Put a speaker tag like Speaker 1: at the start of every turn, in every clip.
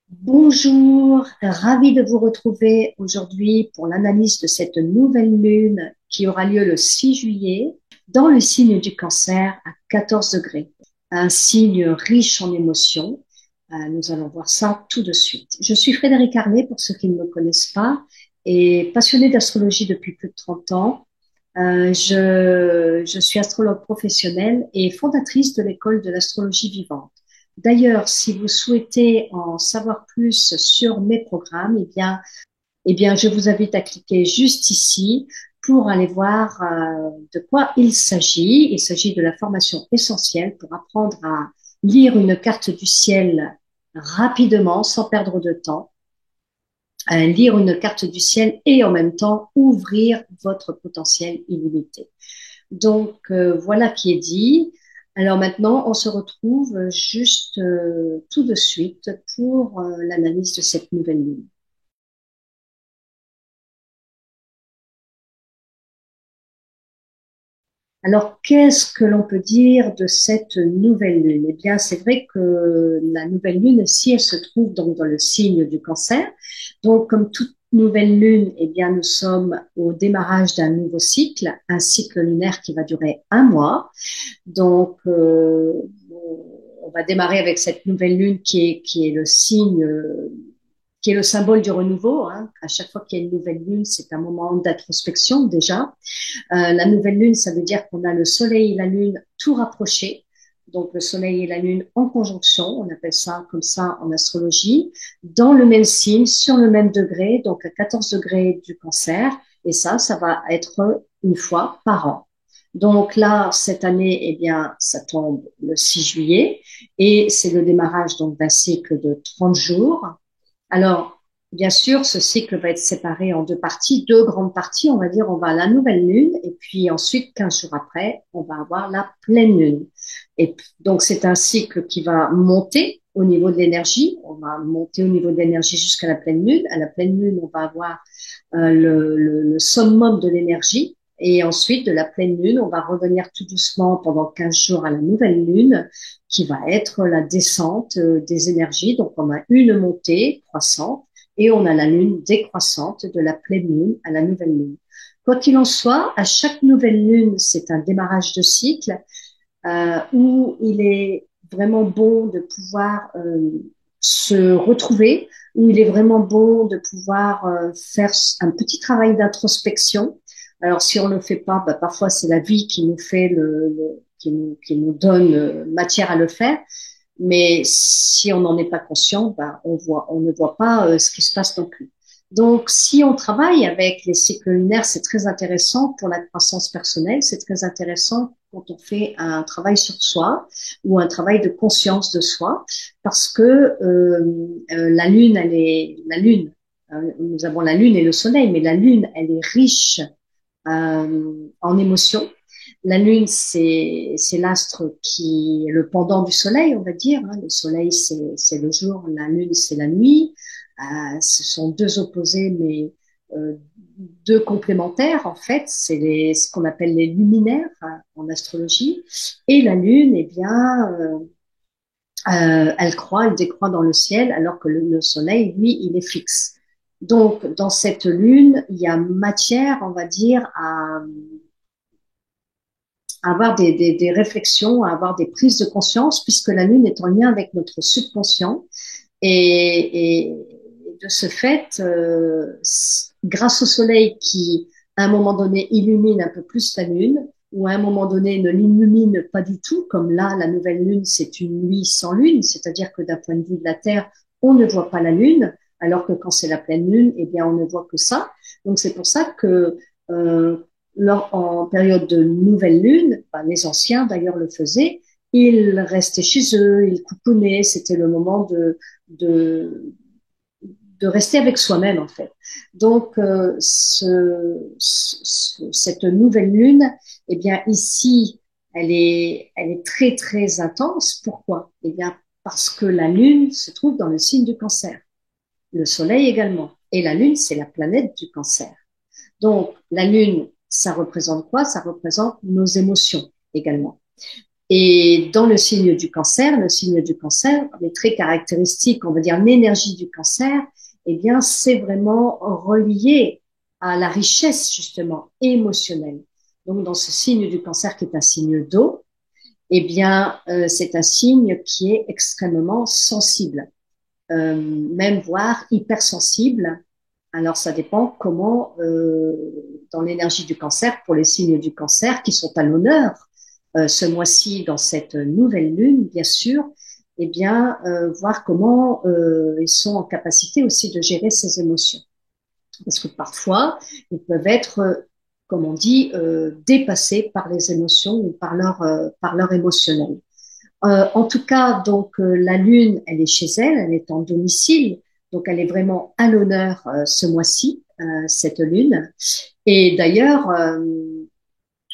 Speaker 1: Bonjour, ravi de vous retrouver aujourd'hui pour l'analyse de cette nouvelle lune qui aura lieu le 6 juillet dans le signe du Cancer à 14 degrés. Un signe riche en émotions. Nous allons voir ça tout de suite. Je suis Frédéric Arnet, pour ceux qui ne me connaissent pas, et passionnée d'astrologie depuis plus de 30 ans. Je suis astrologue professionnelle et fondatrice de l'école de l'astrologie vivante. D'ailleurs, si vous souhaitez en savoir plus sur mes programmes, eh bien, je vous invite à cliquer juste ici pour aller voir de quoi il s'agit. Il s'agit de la formation essentielle pour apprendre à lire une carte du ciel rapidement, sans perdre de temps, lire une carte du ciel et en même temps ouvrir votre potentiel illimité. Donc voilà qui est dit. Alors maintenant, on se retrouve juste tout de suite pour l'analyse de cette nouvelle lune. Alors, qu'est-ce que l'on peut dire de cette nouvelle lune? Eh bien, c'est vrai que la nouvelle lune, si elle se trouve donc dans le signe du Cancer, donc comme toute nouvelle lune, eh bien, nous sommes au démarrage d'un nouveau cycle, un cycle lunaire qui va durer un mois. Donc, on va démarrer avec cette nouvelle lune qui est le signe, qui est le symbole du renouveau, hein. À chaque fois qu'il y a une nouvelle lune, c'est un moment d'introspection déjà. La nouvelle lune, ça veut dire qu'on a le soleil et la lune tout rapprochés. Donc, le soleil et la lune en conjonction, on appelle ça comme ça en astrologie, dans le même signe, sur le même degré, donc à 14 degrés du Cancer. Et ça va être une fois par an. Donc là, cette année, eh bien, ça tombe le 6 juillet et c'est le démarrage donc d'un cycle de 30 jours. Alors, bien sûr, ce cycle va être séparé en deux parties, deux grandes parties. On va dire, on va à la nouvelle lune et puis ensuite, 15 jours après, on va avoir la pleine lune. Et donc, c'est un cycle qui va monter au niveau de l'énergie. On va monter au niveau de l'énergie jusqu'à la pleine lune. À la pleine lune, on va avoir le summum de l'énergie. Et ensuite, de la pleine lune, on va revenir tout doucement pendant 15 jours à la nouvelle lune, qui va être la descente des énergies. Donc, on a une montée croissante et on a la lune décroissante de la pleine lune à la nouvelle lune. Quoi qu'il en soit, à chaque nouvelle lune, c'est un démarrage de cycle où il est vraiment bon de pouvoir se retrouver, où il est vraiment bon de pouvoir faire un petit travail d'introspection. Alors, si on ne le fait pas, bah, parfois c'est la vie qui nous fait qui nous donne matière à le faire. Mais si on n'en est pas conscient, bah, on ne voit pas ce qui se passe non plus. Donc, si on travaille avec les cycles lunaires, c'est très intéressant pour la croissance personnelle, c'est très intéressant quand on fait un travail sur soi ou un travail de conscience de soi, parce que la lune, la lune. Nous avons la lune et le soleil, mais la lune, elle est riche en émotions. La lune, c'est l'astre qui est le pendant du soleil, on va dire, hein. Le soleil, c'est le jour, la lune, c'est la nuit. Ce sont deux opposés, mais euh, deux complémentaires, en fait. Ce qu'on appelle les luminaires hein, en astrologie. Et la lune, eh bien, elle croît, elle décroît dans le ciel, alors que le soleil, lui, il est fixe. Donc, dans cette lune, il y a matière, on va dire, à avoir des réflexions, à avoir des prises de conscience, puisque la lune est en lien avec notre subconscient. Et de ce fait, grâce au soleil qui, à un moment donné, illumine un peu plus la lune, ou à un moment donné ne l'illumine pas du tout, comme là, la nouvelle lune, c'est une nuit sans lune, c'est-à-dire que d'un point de vue de la Terre, on ne voit pas la lune, alors que quand c'est la pleine lune, eh bien, on ne voit que ça. Donc, c'est pour ça que euh, en période de nouvelle lune, ben, les anciens d'ailleurs le faisaient, ils restaient chez eux, ils coucounaient, c'était le moment de, de rester avec soi-même en fait. Donc cette nouvelle lune, eh bien ici, elle est très très intense. Pourquoi? Eh bien parce que la lune se trouve dans le signe du Cancer, le Soleil également, et la lune c'est la planète du Cancer. Donc la lune, ça représente quoi? Ça représente nos émotions également. Et dans le signe du cancer, les traits caractéristiques, on va dire l'énergie du cancer, eh bien, c'est vraiment relié à la richesse, justement, émotionnelle. Donc, dans ce signe du cancer qui est un signe d'eau, eh bien, c'est un signe qui est extrêmement sensible, même voire hypersensible. Alors, ça dépend comment, dans l'énergie du cancer, pour les signes du cancer qui sont à l'honneur ce mois-ci dans cette nouvelle lune, bien sûr, eh bien, voir comment ils sont en capacité aussi de gérer ces émotions. Parce que parfois, ils peuvent être, comme on dit, dépassés par les émotions ou par leur émotionnel. En tout cas, donc la Lune, elle est chez elle, elle est en domicile, donc elle est vraiment à l'honneur ce mois-ci, cette Lune. Et d'ailleurs,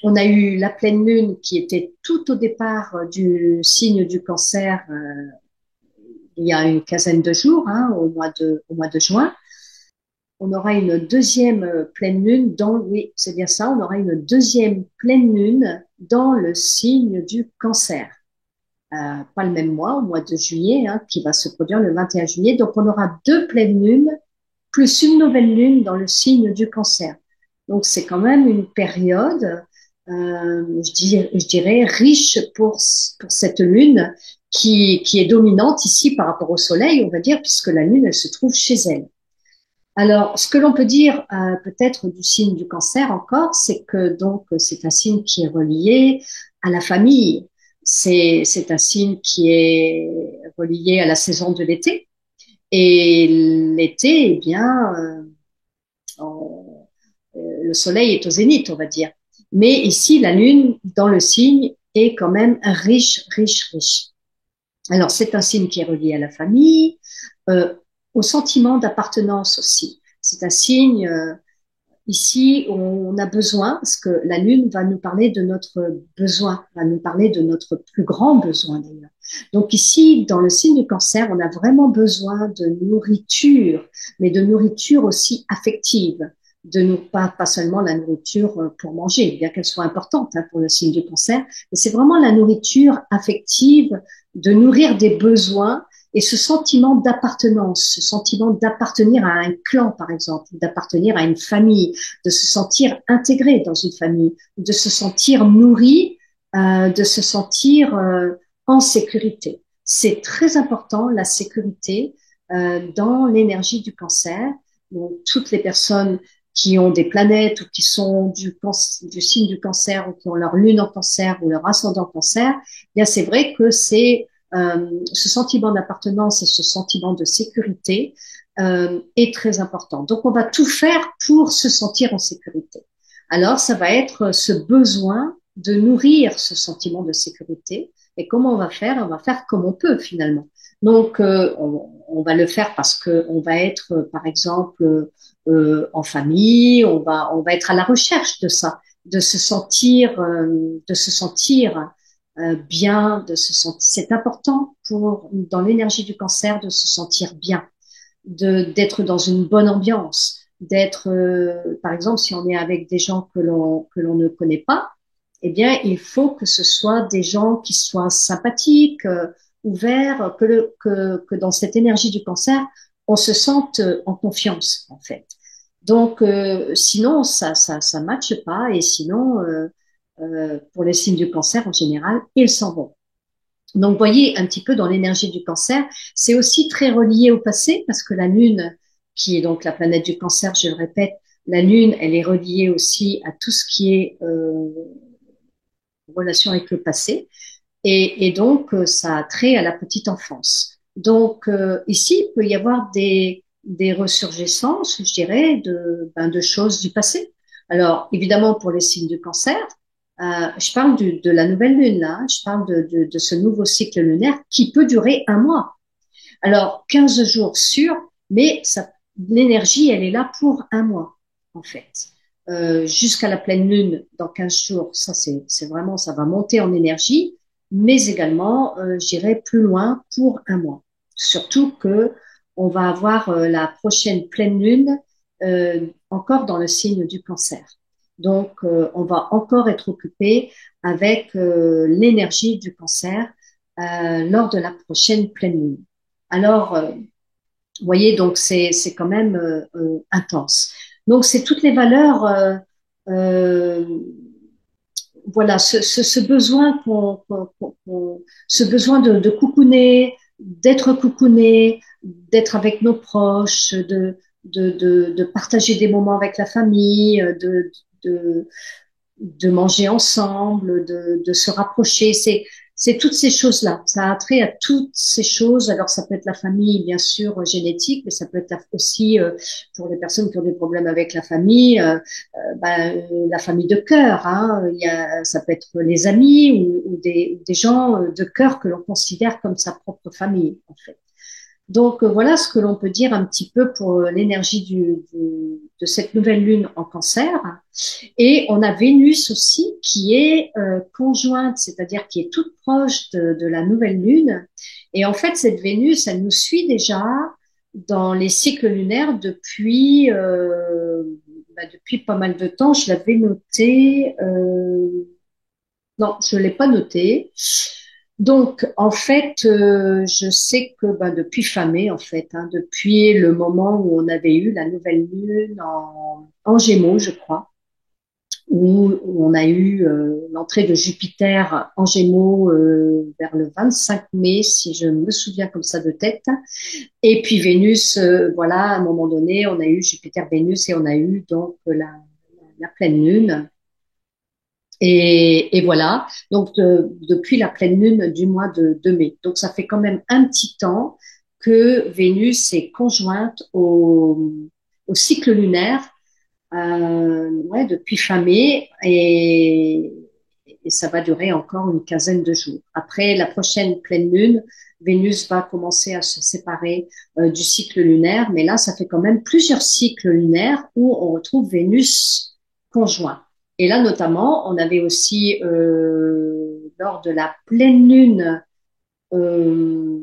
Speaker 1: on a eu la pleine Lune qui était tout au départ du signe du Cancer il y a une quinzaine de jours, hein, au mois de juin. On aura une deuxième pleine Lune dans, oui, c'est bien ça, on aura une deuxième pleine Lune dans le signe du Cancer. Pas le même mois, au mois de juillet, hein, qui va se produire le 21 juillet. Donc, on aura deux pleines lunes plus une nouvelle lune dans le signe du cancer. Donc, c'est quand même une période, je dirais, riche pour cette lune qui est dominante ici par rapport au soleil, on va dire, puisque la lune, elle se trouve chez elle. Alors, ce que l'on peut dire peut-être du signe du cancer encore, c'est que donc c'est un signe qui est relié à la famille. C'est un signe qui est relié à la saison de l'été. Et l'été, eh bien, le soleil est au zénith, on va dire. Mais ici, la lune dans le signe est quand même riche, riche, riche. Alors, c'est un signe qui est relié à la famille, euh, au sentiment d'appartenance aussi. C'est un signe ici on a besoin, parce que la lune va nous parler de notre besoin, va nous parler de notre plus grand besoin d'ailleurs. Donc ici, dans le signe du cancer, on a vraiment besoin de nourriture, mais de nourriture aussi affective. De nous pas seulement la nourriture pour manger, bien qu'elle soit importante hein, pour le signe du cancer, mais c'est vraiment la nourriture affective, de nourrir des besoins et ce sentiment d'appartenance, ce sentiment d'appartenir à un clan, par exemple, d'appartenir à une famille, de se sentir intégré dans une famille, de se sentir nourri, de se sentir en sécurité. C'est très important, la sécurité, dans l'énergie du cancer. Donc, toutes les personnes qui ont des planètes ou qui sont du signe du cancer ou qui ont leur lune en cancer ou leur ascendant cancer, eh bien c'est vrai que c'est ce sentiment d'appartenance et ce sentiment de sécurité est très important. Donc, on va tout faire pour se sentir en sécurité. Alors, ça va être ce besoin de nourrir ce sentiment de sécurité. Et comment on va faire? On va faire comme on peut finalement. Donc, on va le faire parce que on va être, par exemple, en famille. On va être à la recherche de ça, de se sentir bien, de se sentir. C'est important pour dans l'énergie du cancer de se sentir bien, de d'être dans une bonne ambiance, d'être, par exemple, si on est avec des gens que l'on ne connaît pas, eh bien, il faut que ce soit des gens qui soient sympathiques, ouverts, que dans cette énergie du cancer, on se sente en confiance, en fait. Donc, sinon, ça matche pas, et sinon, pour les signes du cancer en général, ils s'en vont. Donc, voyez un petit peu dans l'énergie du cancer, c'est aussi très relié au passé parce que la Lune, qui est donc la planète du cancer, je le répète, la Lune, elle est reliée aussi à tout ce qui est relation avec le passé et donc ça a trait à la petite enfance. Donc ici, il peut y avoir des ressurgescences, je dirais, de choses du passé. Alors, évidemment, pour les signes du cancer, je parle de la nouvelle lune, là, hein. Je parle de ce nouveau cycle lunaire qui peut durer un mois. Alors, 15 jours sûrs, mais ça, l'énergie, elle est là pour un mois, en fait. Jusqu'à la pleine lune, dans 15 jours, ça, c'est vraiment, ça va monter en énergie, mais également, j'irai plus loin pour un mois. Surtout que on va avoir la prochaine pleine lune encore dans le signe du cancer. Donc, on va encore être occupé avec l'énergie du cancer lors de la prochaine pleine lune. Alors, vous voyez, donc c'est quand même intense. Donc c'est toutes les valeurs, euh, voilà, ce besoin ce besoin de coucouner, d'être coucouné, d'être avec nos proches, de partager des moments avec la famille, de, de manger ensemble, de se rapprocher. C'est toutes ces choses-là. Ça a trait à toutes ces choses. Alors, ça peut être la famille, bien sûr, génétique, mais ça peut être aussi pour les personnes qui ont des problèmes avec la famille, la famille de cœur. Hein. Ça peut être les amis ou des gens de cœur que l'on considère comme sa propre famille, en fait. Donc voilà ce que l'on peut dire un petit peu pour l'énergie de cette nouvelle lune en cancer. Et on a Vénus aussi qui est conjointe, c'est-à-dire qui est toute proche de la nouvelle lune. Et en fait, cette Vénus, elle nous suit déjà dans les cycles lunaires depuis pas mal de temps. Je l'avais noté. Non, je l'ai pas noté. Donc, en fait, je sais que depuis fin mai, en fait, hein, depuis le moment où on avait eu la nouvelle lune en Gémeaux, je crois, où on a eu l'entrée de Jupiter en Gémeaux vers le 25 mai, si je me souviens comme ça de tête. Et puis Vénus, voilà, à un moment donné, on a eu Jupiter-Vénus et on a eu donc la pleine lune. Et voilà, donc depuis la pleine lune du mois de mai. Donc ça fait quand même un petit temps que Vénus est conjointe au cycle lunaire, ouais, depuis fin mai, et ça va durer encore une quinzaine de jours. Après la prochaine pleine lune, Vénus va commencer à se séparer du cycle lunaire, mais là, ça fait quand même plusieurs cycles lunaires où on retrouve Vénus conjoint. Et là, notamment, on avait aussi, lors de la pleine lune euh,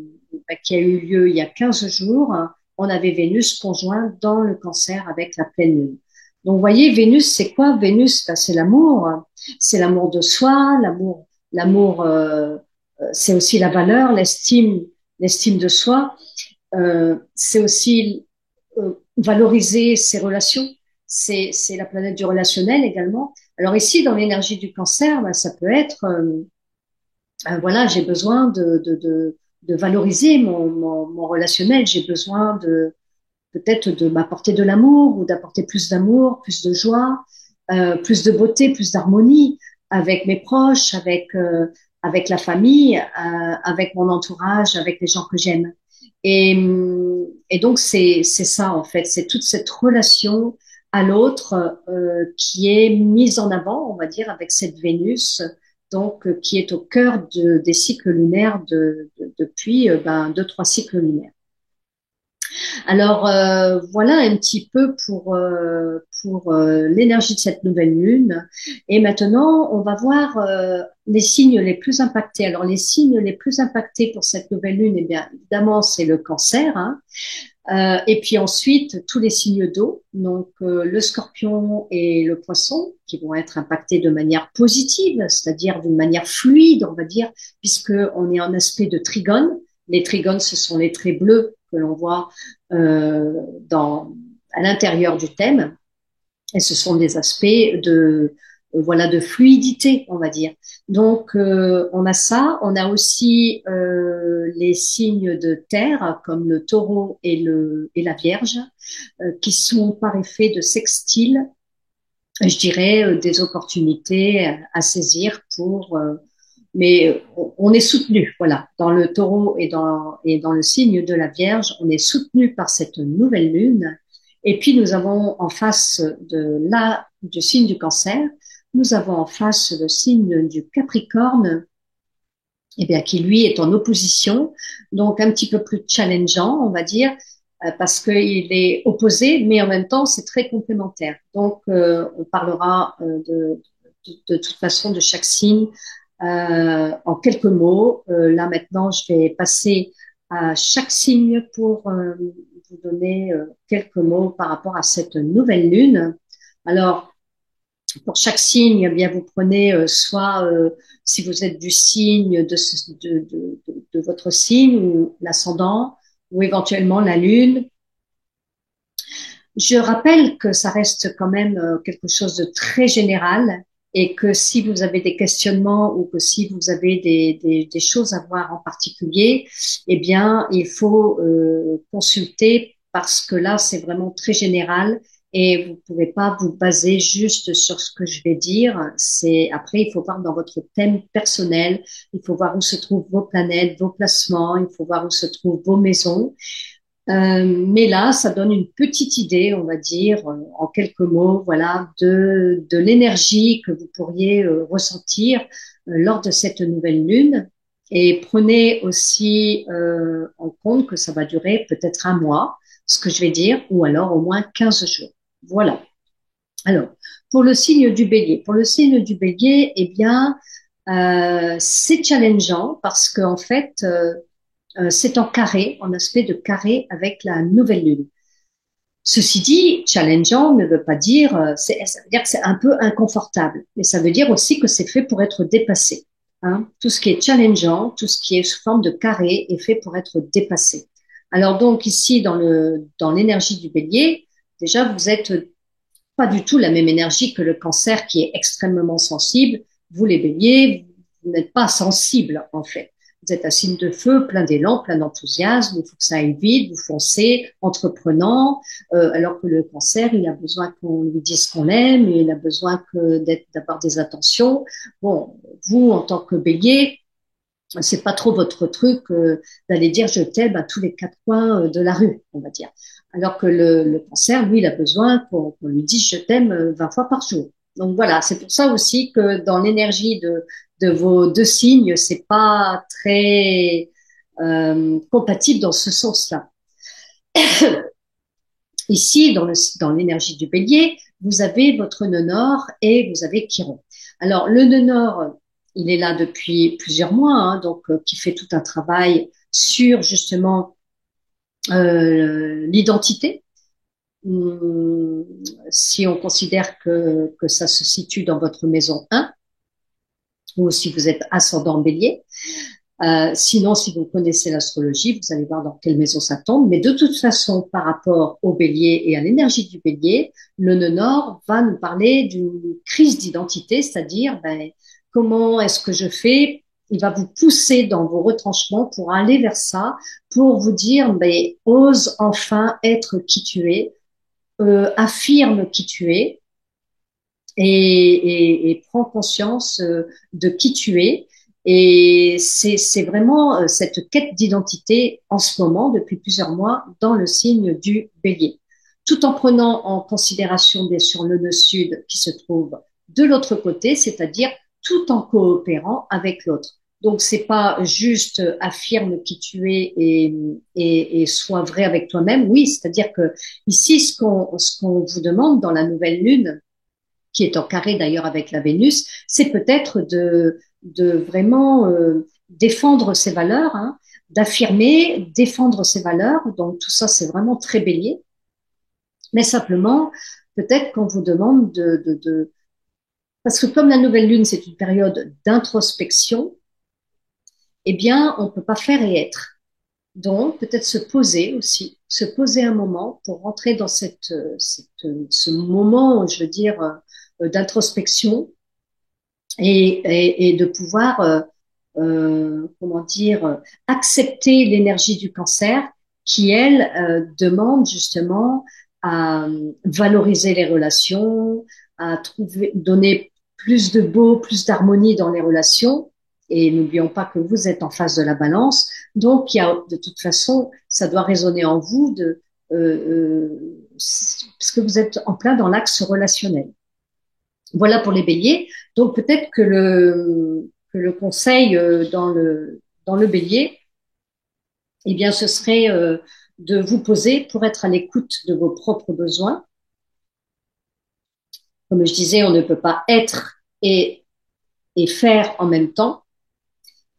Speaker 1: qui a eu lieu il y a 15 jours, on avait Vénus conjoint dans le cancer avec la pleine lune. Donc, vous voyez, Vénus, c'est quoi? Vénus, ben, c'est l'amour de soi, l'amour, c'est aussi la valeur, l'estime de soi. C'est aussi valoriser ses relations. C'est la planète du relationnel également. Alors ici, dans l'énergie du cancer, ben, ça peut être voilà, j'ai besoin de valoriser mon relationnel. J'ai besoin peut-être de m'apporter de l'amour ou d'apporter plus d'amour, plus de joie, plus de beauté, plus d'harmonie avec mes proches, avec la famille, avec mon entourage, avec les gens que j'aime. Et donc c'est ça en fait, c'est toute cette relation à l'autre qui est mise en avant, on va dire, avec cette Vénus, donc qui est au cœur des cycles lunaires depuis deux, trois cycles lunaires. Alors voilà un petit peu pour l'énergie de cette nouvelle lune. Et maintenant, on va voir les signes les plus impactés. Alors les signes les plus impactés pour cette nouvelle lune, eh bien évidemment, c'est le cancer, hein. Et puis ensuite, tous les signes d'eau, donc le scorpion et le poisson, qui vont être impactés de manière positive, c'est-à-dire d'une manière fluide, on va dire, puisque on est en aspect de trigone. Les trigones, ce sont les traits bleus que l'on voit euh, à l'intérieur du thème, et ce sont des aspects voilà, de fluidité, on va dire. Donc, on a ça. On a aussi les signes de terre, comme le taureau et la vierge, qui sont par effet de sextile, je dirais, des opportunités à saisir mais on est soutenu, voilà, dans le taureau et dans le signe de la Vierge, on est soutenu par cette nouvelle lune. Et puis nous avons en face du signe du Cancer, nous avons en face le signe du Capricorne, eh bien, qui lui est en opposition, donc un petit peu plus challengeant, on va dire, parce qu'il est opposé, mais en même temps, c'est très complémentaire. Donc, on parlera de toute façon de chaque signe en quelques mots. Là, maintenant, je vais passer à chaque signe pour vous donner quelques mots par rapport à cette nouvelle lune. Alors, Pour chaque signe, eh bien, vous prenez soit, si vous êtes du signe de votre signe, ou l'ascendant, ou éventuellement la lune. Je rappelle que ça reste quand même quelque chose de très général et que si vous avez des questionnements ou que si vous avez des choses à voir en particulier, eh bien, il faut consulter parce que là, c'est vraiment très général et vous pouvez pas vous baser juste sur ce que je vais dire. C'est après, il faut voir dans votre thème personnel, il faut voir où se trouvent vos planètes, vos placements, il faut voir où se trouvent vos maisons. Mais là, ça donne une petite idée, on va dire, en quelques mots, voilà, de l'énergie que vous pourriez ressentir lors de cette nouvelle lune. Et prenez aussi en compte que ça va durer peut-être un mois, ce que je vais dire, ou alors au moins 15 jours. Voilà. Alors, pour le signe du bélier. Pour le signe du bélier, eh bien, c'est challengeant parce qu'en fait, c'est en carré, en aspect de carré avec la nouvelle lune. Ceci dit, challengeant ne veut pas dire, ça veut dire que c'est un peu inconfortable, mais ça veut dire aussi que c'est fait pour être dépassé. Hein. Tout ce qui est challengeant, tout ce qui est sous forme de carré est fait pour être dépassé. Alors donc ici dans l'énergie du bélier, déjà vous êtes pas du tout la même énergie que le cancer qui est extrêmement sensible. Vous les béliers, vous n'êtes pas sensible en fait. Vous êtes un signe de feu, plein d'élan, plein d'enthousiasme, il faut que ça aille vite, vous foncez, entreprenant, alors que le cancer, il a besoin qu'on lui dise qu'on l'aime, et il a besoin d'avoir des attentions. Bon, vous, en tant que bélier, c'est pas trop votre truc d'aller dire je t'aime à tous les quatre coins de la rue, on va dire. Alors que le cancer, lui, il a besoin qu'on lui dise je t'aime 20 fois par jour. Donc voilà, c'est pour ça aussi que dans l'énergie de vos deux signes, c'est pas très compatible dans ce sens-là. Ici, dans l'énergie du bélier, vous avez votre nœud nord et vous avez Chiron. Alors, le nœud nord, il est là depuis plusieurs mois, hein, donc qui fait tout un travail sur justement l'identité. Hum, si on considère que ça se situe dans votre maison 1, ou si vous êtes ascendant bélier, sinon, si vous connaissez l'astrologie, vous allez voir dans quelle maison ça tombe. Mais de toute façon, par rapport au bélier et à l'énergie du bélier, le nœud nord va nous parler d'une crise d'identité, c'est-à-dire comment est-ce que je fais. Il va vous pousser dans vos retranchements pour aller vers ça, pour vous dire, ose enfin être qui tu es, affirme qui tu es et prends conscience de qui tu es. Et c'est vraiment cette quête d'identité en ce moment, depuis plusieurs mois, dans le signe du bélier. Tout en prenant en considération, bien sûr, le nœud sud qui se trouve de l'autre côté, c'est-à-dire tout en coopérant avec l'autre. Donc, c'est pas juste affirme qui tu es et sois vrai avec toi-même. Oui, c'est-à-dire que ici, ce qu'on vous demande dans la nouvelle lune, qui est en carré d'ailleurs avec la Vénus, c'est peut-être de vraiment défendre ses valeurs, hein, d'affirmer, défendre ses valeurs. Donc tout ça, c'est vraiment très bélier. Mais simplement, peut-être qu'on vous demande parce que comme la nouvelle lune, c'est une période d'introspection, eh bien, on peut pas faire et être. Donc, peut-être se poser aussi, se poser un moment pour rentrer dans ce moment, je veux dire, d'introspection et de pouvoir, comment dire, accepter l'énergie du cancer qui, elle, demande justement à valoriser les relations, à trouver, donner plus de beau, plus d'harmonie dans les relations. Et n'oublions pas que vous êtes en face de la balance. Donc, il y a, de toute façon, ça doit résonner en vous parce que vous êtes en plein dans l'axe relationnel. Voilà pour les béliers. Donc peut-être que le conseil dans le bélier, eh bien, ce serait de vous poser pour être à l'écoute de vos propres besoins. Comme je disais, on ne peut pas être et faire en même temps.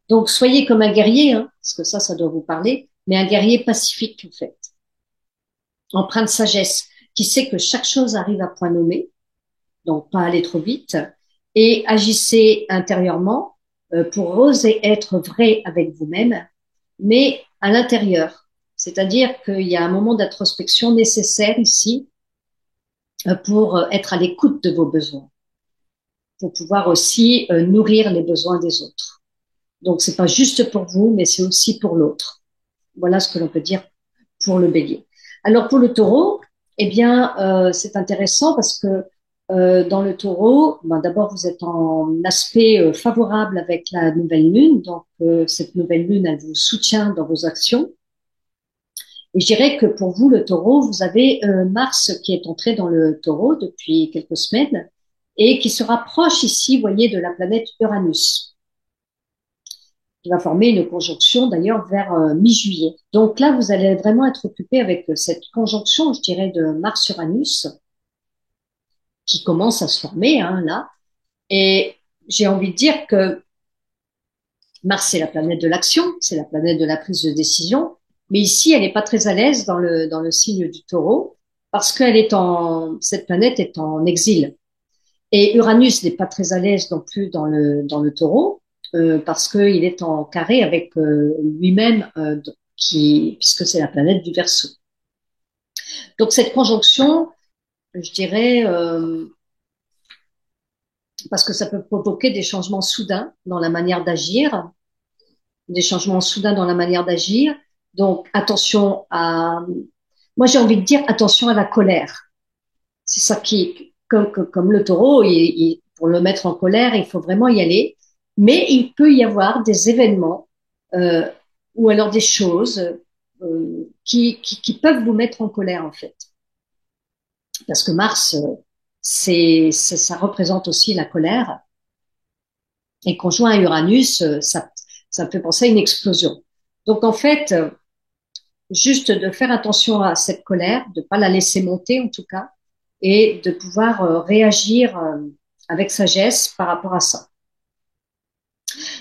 Speaker 1: Donc soyez comme un guerrier, hein, parce que ça doit vous parler, mais un guerrier pacifique en fait, empreint de sagesse, qui sait que chaque chose arrive à point nommé, donc pas aller trop vite, et agissez intérieurement pour oser être vrai avec vous-même, mais à l'intérieur. C'est-à-dire qu'il y a un moment d'introspection nécessaire ici pour être à l'écoute de vos besoins, pour pouvoir aussi nourrir les besoins des autres. Donc, c'est pas juste pour vous, mais c'est aussi pour l'autre. Voilà ce que l'on peut dire pour le bélier. Alors, pour le taureau, eh bien, c'est intéressant parce que dans le taureau, ben, d'abord, vous êtes en aspect favorable avec la nouvelle lune. Donc, cette nouvelle lune, elle vous soutient dans vos actions. Et je dirais que pour vous, le taureau, vous avez Mars qui est entré dans le taureau depuis quelques semaines et qui se rapproche ici, vous voyez, de la planète Uranus, qui va former une conjonction d'ailleurs vers mi-juillet. Donc là, vous allez vraiment être occupé avec cette conjonction, je dirais, de Mars-Uranus qui commence à se former hein, là. Et j'ai envie de dire que Mars, c'est la planète de l'action, c'est la planète de la prise de décision. Mais ici, elle n'est pas très à l'aise dans le signe du taureau parce qu'elle est cette planète est en exil. Et Uranus n'est pas très à l'aise non plus dans le taureau parce qu'il est en carré avec lui-même puisque c'est la planète du Verseau. Donc cette conjonction, je dirais, parce que ça peut provoquer des changements soudains dans la manière d'agir, des changements soudains dans la manière d'agir. Donc attention à, moi j'ai envie de dire attention à la colère. C'est ça qui, comme le taureau, pour le mettre en colère, il faut vraiment y aller. Mais il peut y avoir des événements euh, ou alors des choses qui peuvent vous mettre en colère en fait. Parce que Mars, ça représente aussi la colère. Et conjoint à Uranus, ça me fait penser à une explosion. Donc en fait, juste de faire attention à cette colère, de pas la laisser monter en tout cas, et de pouvoir réagir avec sagesse par rapport à ça.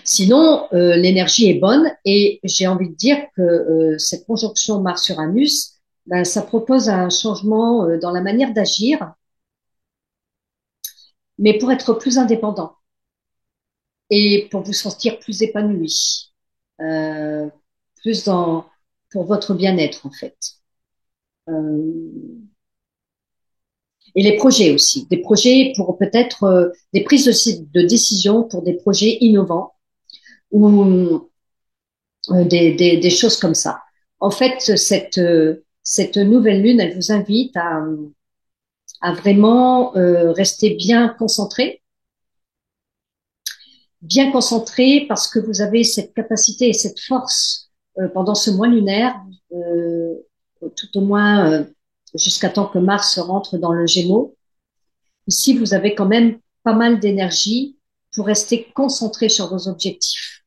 Speaker 1: Sinon, l'énergie est bonne et j'ai envie de dire que cette conjonction Mars-Uranus, ben, ça propose un changement dans la manière d'agir, mais pour être plus indépendant et pour vous sentir plus épanoui, euh, plus dans pour votre bien-être en fait. Euh, Et les projets aussi, des projets pour peut-être des prises de décision pour des projets innovants ou des choses comme ça. En fait, cette nouvelle lune, elle vous invite à vraiment rester bien concentré parce que vous avez cette capacité et cette force pendant ce mois lunaire, euh, tout au moins jusqu'à temps que Mars rentre dans le Gémeaux. Ici, vous avez quand même pas mal d'énergie pour rester concentré sur vos objectifs.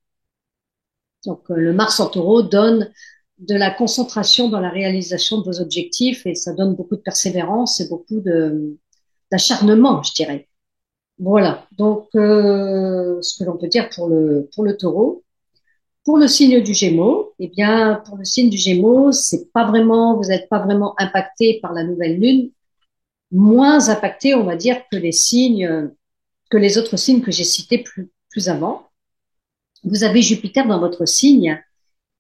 Speaker 1: Donc, le Mars en taureau donne de la concentration dans la réalisation de vos objectifs et ça donne beaucoup de persévérance et beaucoup d'acharnement, je dirais. Voilà. Donc, ce que l'on peut dire pour le taureau. Pour le signe du Gémeaux, eh bien, pour le signe du Gémeaux, c'est pas vraiment, vous n'êtes pas vraiment impacté par la nouvelle lune, moins impacté, on va dire, que les autres signes que j'ai cités plus avant. Vous avez Jupiter dans votre signe,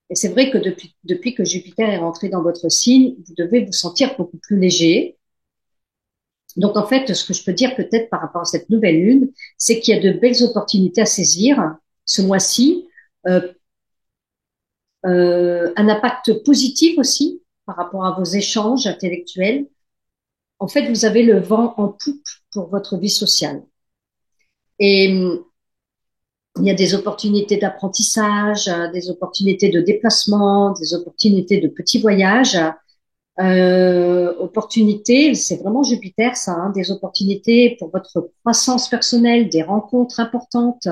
Speaker 1: et c'est vrai que depuis que Jupiter est rentré dans votre signe, vous devez vous sentir beaucoup plus léger. Donc en fait, ce que je peux dire peut-être par rapport à cette nouvelle lune, c'est qu'il y a de belles opportunités à saisir ce mois-ci, euh, un impact positif aussi par rapport à vos échanges intellectuels. En fait, vous avez le vent en poupe pour votre vie sociale. Et il y a des opportunités d'apprentissage, des opportunités de déplacement, des opportunités de petits voyages, opportunités, c'est vraiment Jupiter ça, hein, des opportunités pour votre croissance personnelle, des rencontres importantes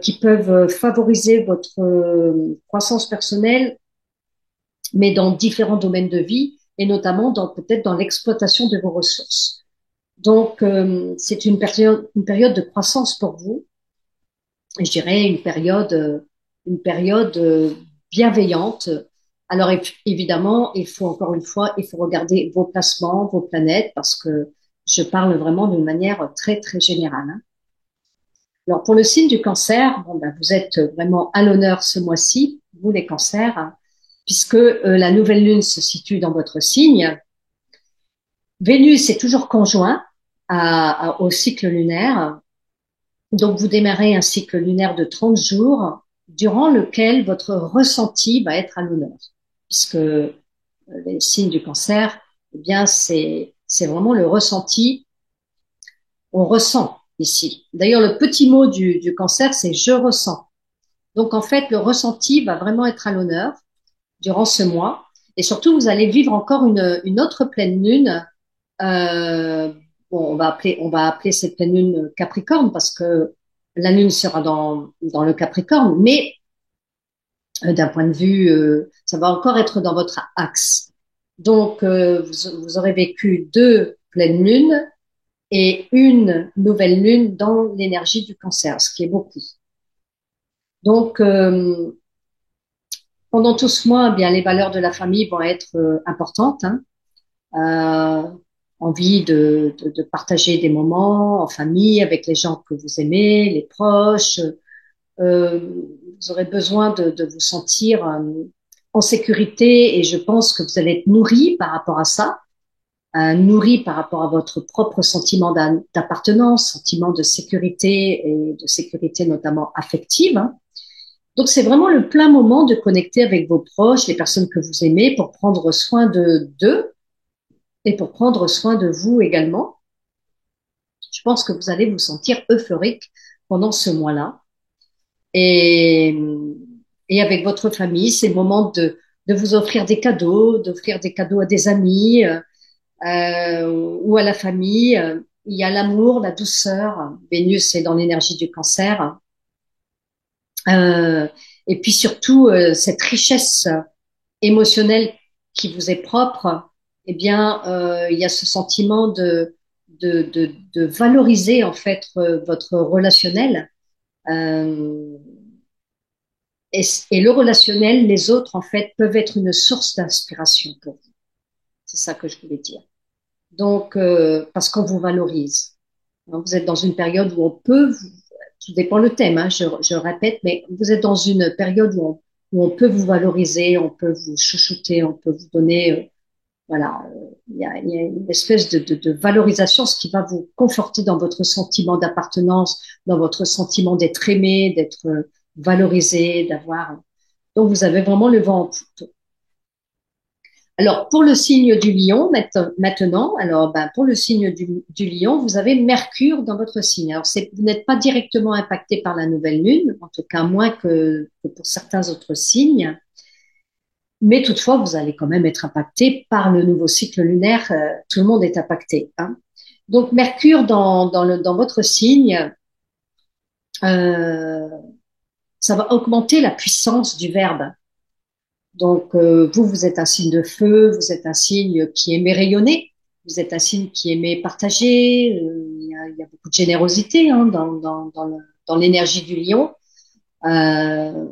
Speaker 1: qui peuvent favoriser votre croissance personnelle, mais dans différents domaines de vie et notamment peut-être dans l'exploitation de vos ressources. Donc, c'est une période de croissance pour vous je dirais, une période bienveillante. Alors évidemment, il faut encore une fois, il faut regarder vos placements, vos planètes, parce que Je parle vraiment d'une manière très, très générale, hein. Alors, pour le signe du cancer, bon, ben, vous êtes vraiment à l'honneur ce mois-ci, vous les cancers, hein, puisque la nouvelle lune se situe dans votre signe. Vénus est toujours conjoint au cycle lunaire. Donc, vous démarrez un cycle lunaire de 30 jours, durant lequel votre ressenti va être à l'honneur, puisque les signes du cancer, eh bien, c'est vraiment le ressenti, on ressent ici. D'ailleurs, le petit mot du cancer, c'est je ressens. Donc, en fait, le ressenti va vraiment être à l'honneur durant ce mois. Et surtout, vous allez vivre encore une autre pleine lune. Bon, on va appeler cette pleine lune Capricorne parce que la lune sera dans le Capricorne, mais d'un point de vue, ça va encore être dans votre axe. Donc, vous aurez vécu deux pleines lunes et une nouvelle lune dans l'énergie du cancer, ce qui est beaucoup. Donc, pendant tout ce mois, eh bien, les valeurs de la famille vont être importantes, hein. Euh, Envie de partager des moments en famille avec les gens que vous aimez, les proches. Euh, vous aurez besoin de vous sentir en sécurité et je pense que vous allez être nourri par rapport à ça, nourri par rapport à votre propre sentiment d'appartenance, sentiment de sécurité et de sécurité notamment affective, hein. Donc c'est vraiment le plein moment de connecter avec vos proches, les personnes que vous aimez, pour prendre soin de d'eux et pour prendre soin de vous également. Je pense que vous allez vous sentir euphorique pendant ce mois-là. Et, et avec votre famille, c'est le moment de vous offrir des cadeaux, d'offrir des cadeaux à des amis ou à la famille. Il y a l'amour, la douceur. Vénus est dans l'énergie du cancer. Euh, et puis surtout, cette richesse émotionnelle qui vous est propre, eh bien, il y a ce sentiment de valoriser en fait votre relationnel. Euh, et le relationnel, les autres, en fait, peuvent être une source d'inspiration pour vous. C'est ça que je voulais dire. Donc, parce qu'on vous valorise. Hein, vous êtes dans une période où on peut, tout dépend le thème, hein, je répète, mais vous êtes dans une période où on peut vous valoriser, on peut vous chouchouter, on peut vous donner, voilà, il y a une espèce de valorisation, ce qui va vous conforter dans votre sentiment d'appartenance, dans votre sentiment d'être aimé, d'être valorisé, d'avoir. Donc, vous avez vraiment le vent en poupe. Alors, pour le signe du lion, maintenant, alors, ben, pour le signe du lion, vous avez Mercure dans votre signe. Alors, vous n'êtes pas directement impacté par la nouvelle lune, en tout cas moins que pour certains autres signes, mais toutefois, vous allez quand même être impacté par le nouveau cycle lunaire. Tout le monde est impacté, hein. Donc, Mercure dans votre signe, euh, ça va augmenter la puissance du verbe. Donc, vous êtes un signe de feu, vous êtes un signe qui aimait rayonner, vous êtes un signe qui aimait partager. Il y a beaucoup de générosité, hein, dans l'énergie du lion. Euh,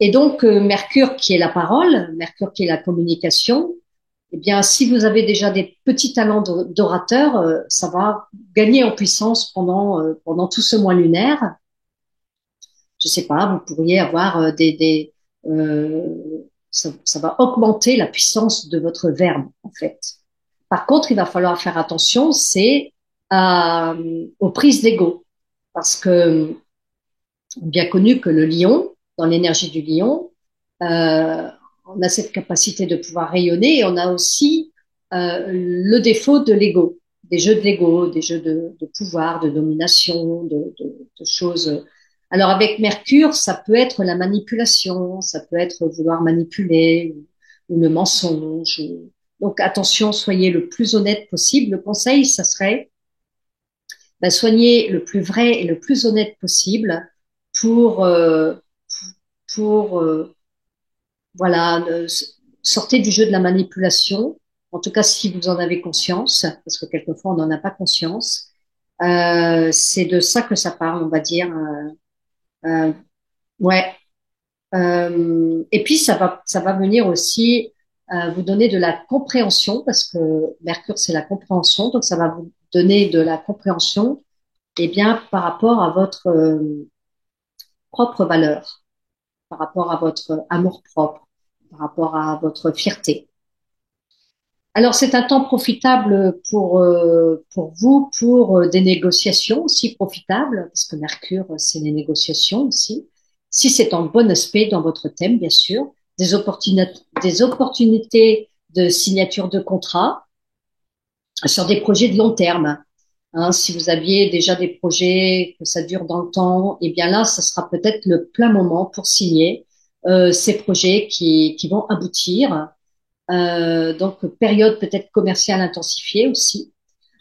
Speaker 1: et donc, Mercure qui est la parole, Mercure qui est la communication, eh bien, si vous avez déjà des petits talents d'orateur, ça va gagner en puissance pendant tout ce mois lunaire. Je sais pas, vous pourriez avoir ça va augmenter la puissance de votre verbe, en fait. Par contre, il va falloir faire attention, c'est aux prises d'ego. Parce que, bien connu que le lion, dans l'énergie du lion, euh, on a cette capacité de pouvoir rayonner et on a aussi le défaut de l'ego, des jeux de l'ego, des jeux de pouvoir, de domination, de choses. Alors avec Mercure, ça peut être la manipulation, ça peut être vouloir manipuler ou le mensonge. Donc attention, soyez le plus honnête possible. Le conseil, ça serait ben, soyez le plus vrai et le plus honnête possible pour pour voilà, sortez du jeu de la manipulation. En tout cas, si vous en avez conscience, parce que quelquefois on n'en a pas conscience. C'est de ça que ça parle, on va dire. Ouais. Et puis ça va venir aussi. vous donner de la compréhension, parce que Mercure, c'est la compréhension, donc ça va vous donner de la compréhension, eh bien, par rapport à votre propre valeur, par rapport à votre amour-propre, par rapport à votre fierté. Alors, c'est un temps profitable pour vous, pour des négociations aussi profitables, parce que Mercure, c'est les négociations aussi. Si c'est en bon aspect dans votre thème, bien sûr, des opportunités de signature de contrat sur des projets de long terme. Hein, si vous aviez déjà des projets, que ça dure dans le temps, eh bien là, ça sera peut-être le plein moment pour signer ces projets qui vont aboutir. Donc, période peut-être commerciale intensifiée aussi.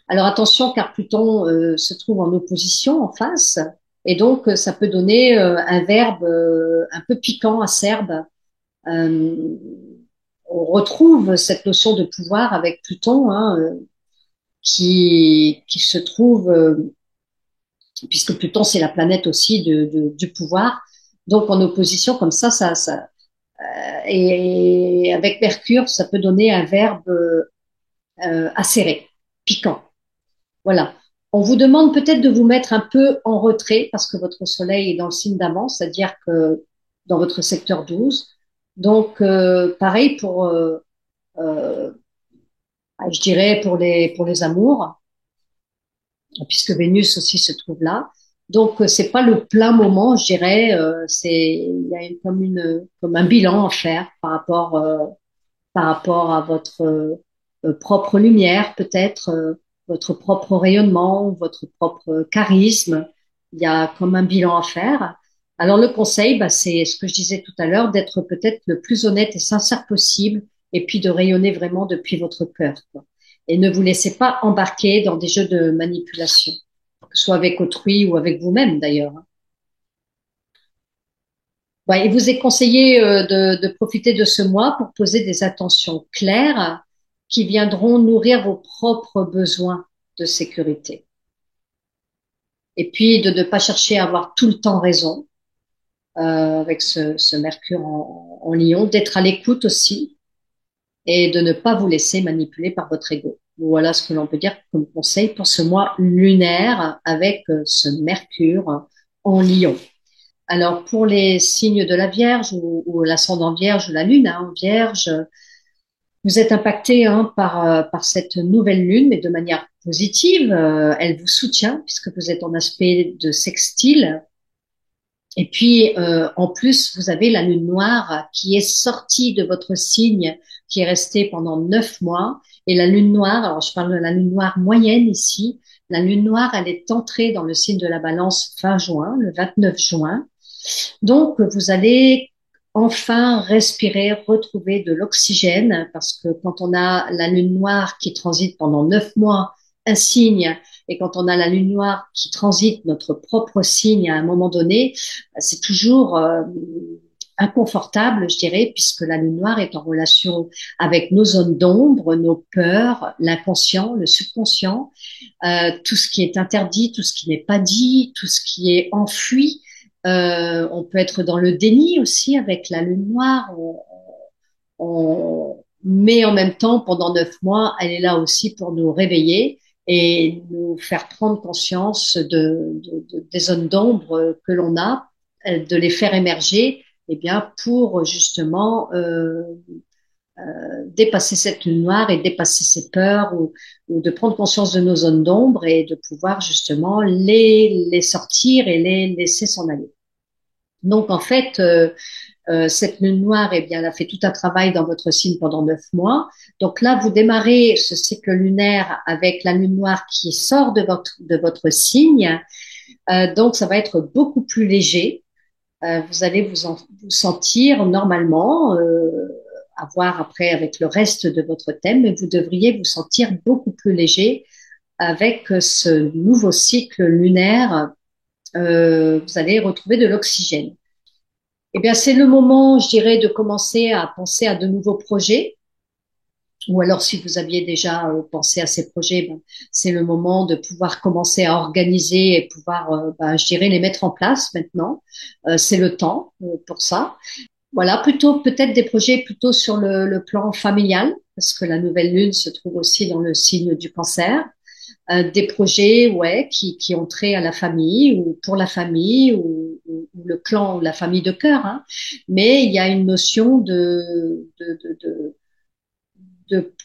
Speaker 1: Alors attention, car Pluton se trouve en opposition en face, et donc ça peut donner un verbe un peu piquant, acerbe. Euh, on retrouve cette notion de pouvoir avec Pluton, hein, qui se trouve, puisque Pluton c'est la planète aussi du pouvoir, donc en opposition comme ça, et avec Mercure, ça peut donner un verbe acéré, piquant. Voilà. On vous demande peut-être de vous mettre un peu en retrait parce que votre soleil est dans le signe d'avant, c'est-à-dire que dans votre secteur 12. Donc, pareil euh, je dirais pour les amours, puisque Vénus aussi se trouve là. Donc, c'est pas le plein moment, je dirais. Il y a comme un bilan à faire par rapport à votre propre lumière, peut-être, votre propre rayonnement, votre propre charisme. Il y a comme un bilan à faire. Alors le conseil, bah, c'est ce que je disais tout à l'heure, d'être peut-être le plus honnête et sincère possible, et puis de rayonner vraiment depuis votre cœur, quoi. Et ne vous laissez pas embarquer dans des jeux de manipulation, que ce soit avec autrui ou avec vous-même d'ailleurs. Ouais, il vous est conseillé de profiter de ce mois pour poser des attentions claires qui viendront nourrir vos propres besoins de sécurité. Et puis de ne pas chercher à avoir tout le temps raison avec ce Mercure en Lion, d'être à l'écoute aussi et de ne pas vous laisser manipuler par votre ego. Voilà ce que l'on peut dire comme conseil pour ce mois lunaire avec ce Mercure en Lion. Alors, pour les signes de la Vierge ou l'ascendant Vierge ou la Lune hein, en Vierge, vous êtes impacté hein, par cette nouvelle Lune, mais de manière positive. Elle vous soutient puisque vous êtes en aspect de sextile. Et puis, en plus, vous avez la Lune noire qui est sortie de votre signe, qui est restée pendant 9 mois. Et la Lune noire, alors je parle de la Lune noire moyenne ici, la Lune noire, elle est entrée dans le signe de la Balance fin juin, le 29 juin. Donc, vous allez enfin respirer, retrouver de l'oxygène, parce que quand on a la lune noire qui transite pendant 9 mois, un signe, et quand on a la lune noire qui transite notre propre signe à un moment donné, c'est toujours inconfortable, je dirais, puisque la lune noire est en relation avec nos zones d'ombre, nos peurs, l'inconscient, le subconscient, tout ce qui est interdit, tout ce qui n'est pas dit, tout ce qui est enfoui. On peut être dans le déni aussi avec la lune noire. Mais en même temps, pendant 9 mois, elle est là aussi pour nous réveiller et nous faire prendre conscience des zones d'ombre que l'on a, de les faire émerger, eh bien, pour justement dépasser cette lune noire et dépasser ses peurs ou de prendre conscience de nos zones d'ombre et de pouvoir justement les sortir et les laisser s'en aller. Donc en fait, cette lune noire, eh bien, elle a fait tout un travail dans votre signe pendant 9 mois. Donc là, vous démarrez ce cycle lunaire avec la lune noire qui sort de votre signe. Donc ça va être beaucoup plus léger. Vous allez vous sentir normalement, à voir après avec le reste de votre thème, mais vous devriez vous sentir beaucoup plus léger avec ce nouveau cycle lunaire. Vous allez retrouver de l'oxygène. Eh bien, c'est le moment, je dirais, de commencer à penser à de nouveaux projets. Ou alors, si vous aviez déjà pensé à ces projets, ben, c'est le moment de pouvoir commencer à organiser et pouvoir, ben, je dirais, les mettre en place maintenant. C'est le temps pour ça. Voilà, plutôt peut-être des projets plutôt sur le plan familial, parce que la nouvelle lune se trouve aussi dans le signe du cancer. Des projets, ouais, qui ont trait à la famille ou pour la famille ou le clan ou la famille de cœur, hein. Mais il y a une notion de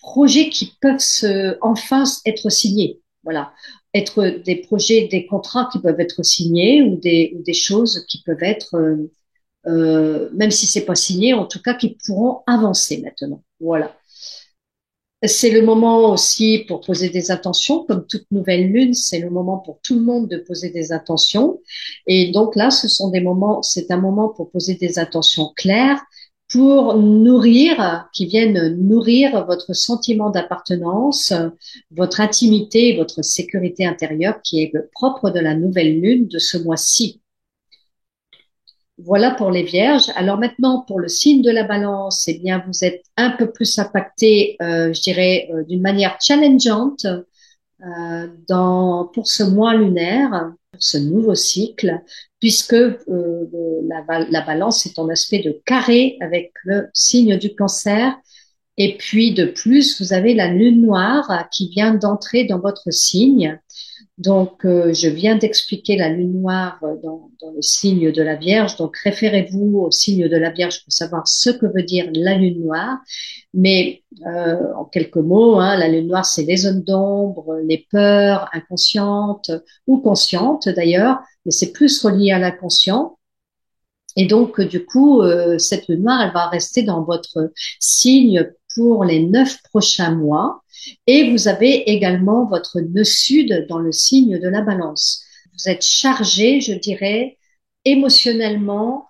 Speaker 1: projets qui peuvent enfin être signés. Voilà. Être des projets, des contrats qui peuvent être signés ou des choses qui peuvent être, même si c'est pas signé, en tout cas, qui pourront avancer maintenant. Voilà. C'est le moment aussi pour poser des intentions, comme toute nouvelle lune, c'est le moment pour tout le monde de poser des intentions. Et donc là, ce sont des moments, c'est un moment pour poser des intentions claires, pour nourrir, qui viennent nourrir votre sentiment d'appartenance, votre intimité, votre sécurité intérieure, qui est le propre de la nouvelle lune de ce mois-ci. Voilà pour les vierges. Alors maintenant, pour le signe de la balance, eh bien, vous êtes un peu plus impacté, je dirais, d'une manière challengeante pour ce mois lunaire, pour ce nouveau cycle, puisque la balance est en aspect de carré avec le signe du cancer. Et puis de plus, vous avez la lune noire qui vient d'entrer dans votre signe. Donc, je viens d'expliquer la lune noire dans le signe de la Vierge. Donc, référez-vous au signe de la Vierge pour savoir ce que veut dire la lune noire. Mais en quelques mots, hein, la lune noire, c'est les zones d'ombre, les peurs inconscientes ou conscientes d'ailleurs, mais c'est plus relié à l'inconscient. Et donc, du coup, cette lune noire, elle va rester dans votre signe pour les 9 prochains mois. Et vous avez également votre nœud sud dans le signe de la balance. Vous êtes chargé, je dirais, émotionnellement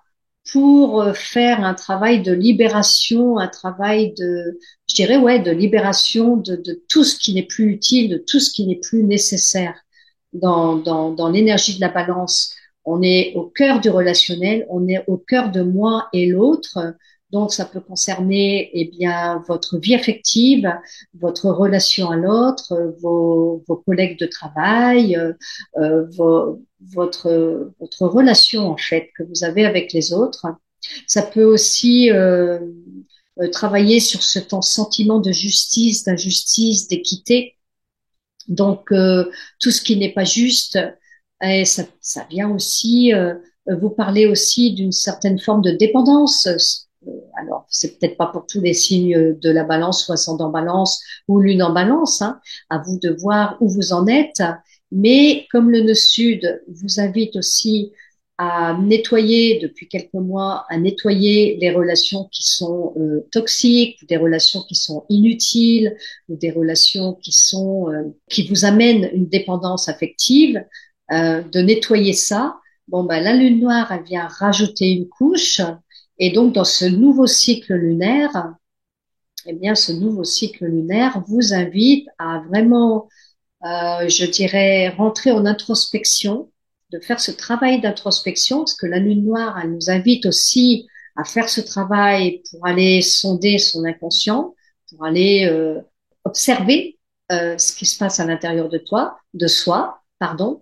Speaker 1: pour faire un travail de libération, un travail de, je dirais, ouais, de libération de tout ce qui n'est plus utile, de tout ce qui n'est plus nécessaire dans l'énergie de la balance. On est au cœur du relationnel, on est au cœur de moi et l'autre. Donc, ça peut concerner, eh bien, votre vie affective, votre relation à l'autre, vos collègues de travail, votre relation, en fait, que vous avez avec les autres. Ça peut aussi travailler sur ce sentiment de justice, d'injustice, d'équité. Donc, tout ce qui n'est pas juste, et ça vient aussi vous parler aussi d'une certaine forme de dépendance. Alors, c'est peut-être pas pour tous les signes de la balance ou ascendant balance ou lune en balance, hein, à vous de voir où vous en êtes. Mais comme le nœud sud vous invite aussi à nettoyer depuis quelques mois, à nettoyer les relations qui sont toxiques, des relations qui sont inutiles, ou des relations qui vous amènent une dépendance affective, de nettoyer ça. Bon, ben, la lune noire, elle vient rajouter une couche. Et donc, dans ce nouveau cycle lunaire, eh bien, ce nouveau cycle lunaire vous invite à vraiment, je dirais, rentrer en introspection, de faire ce travail d'introspection, parce que la lune noire, elle nous invite aussi à faire ce travail pour aller sonder son inconscient, pour aller observer ce qui se passe à l'intérieur de soi, pardon.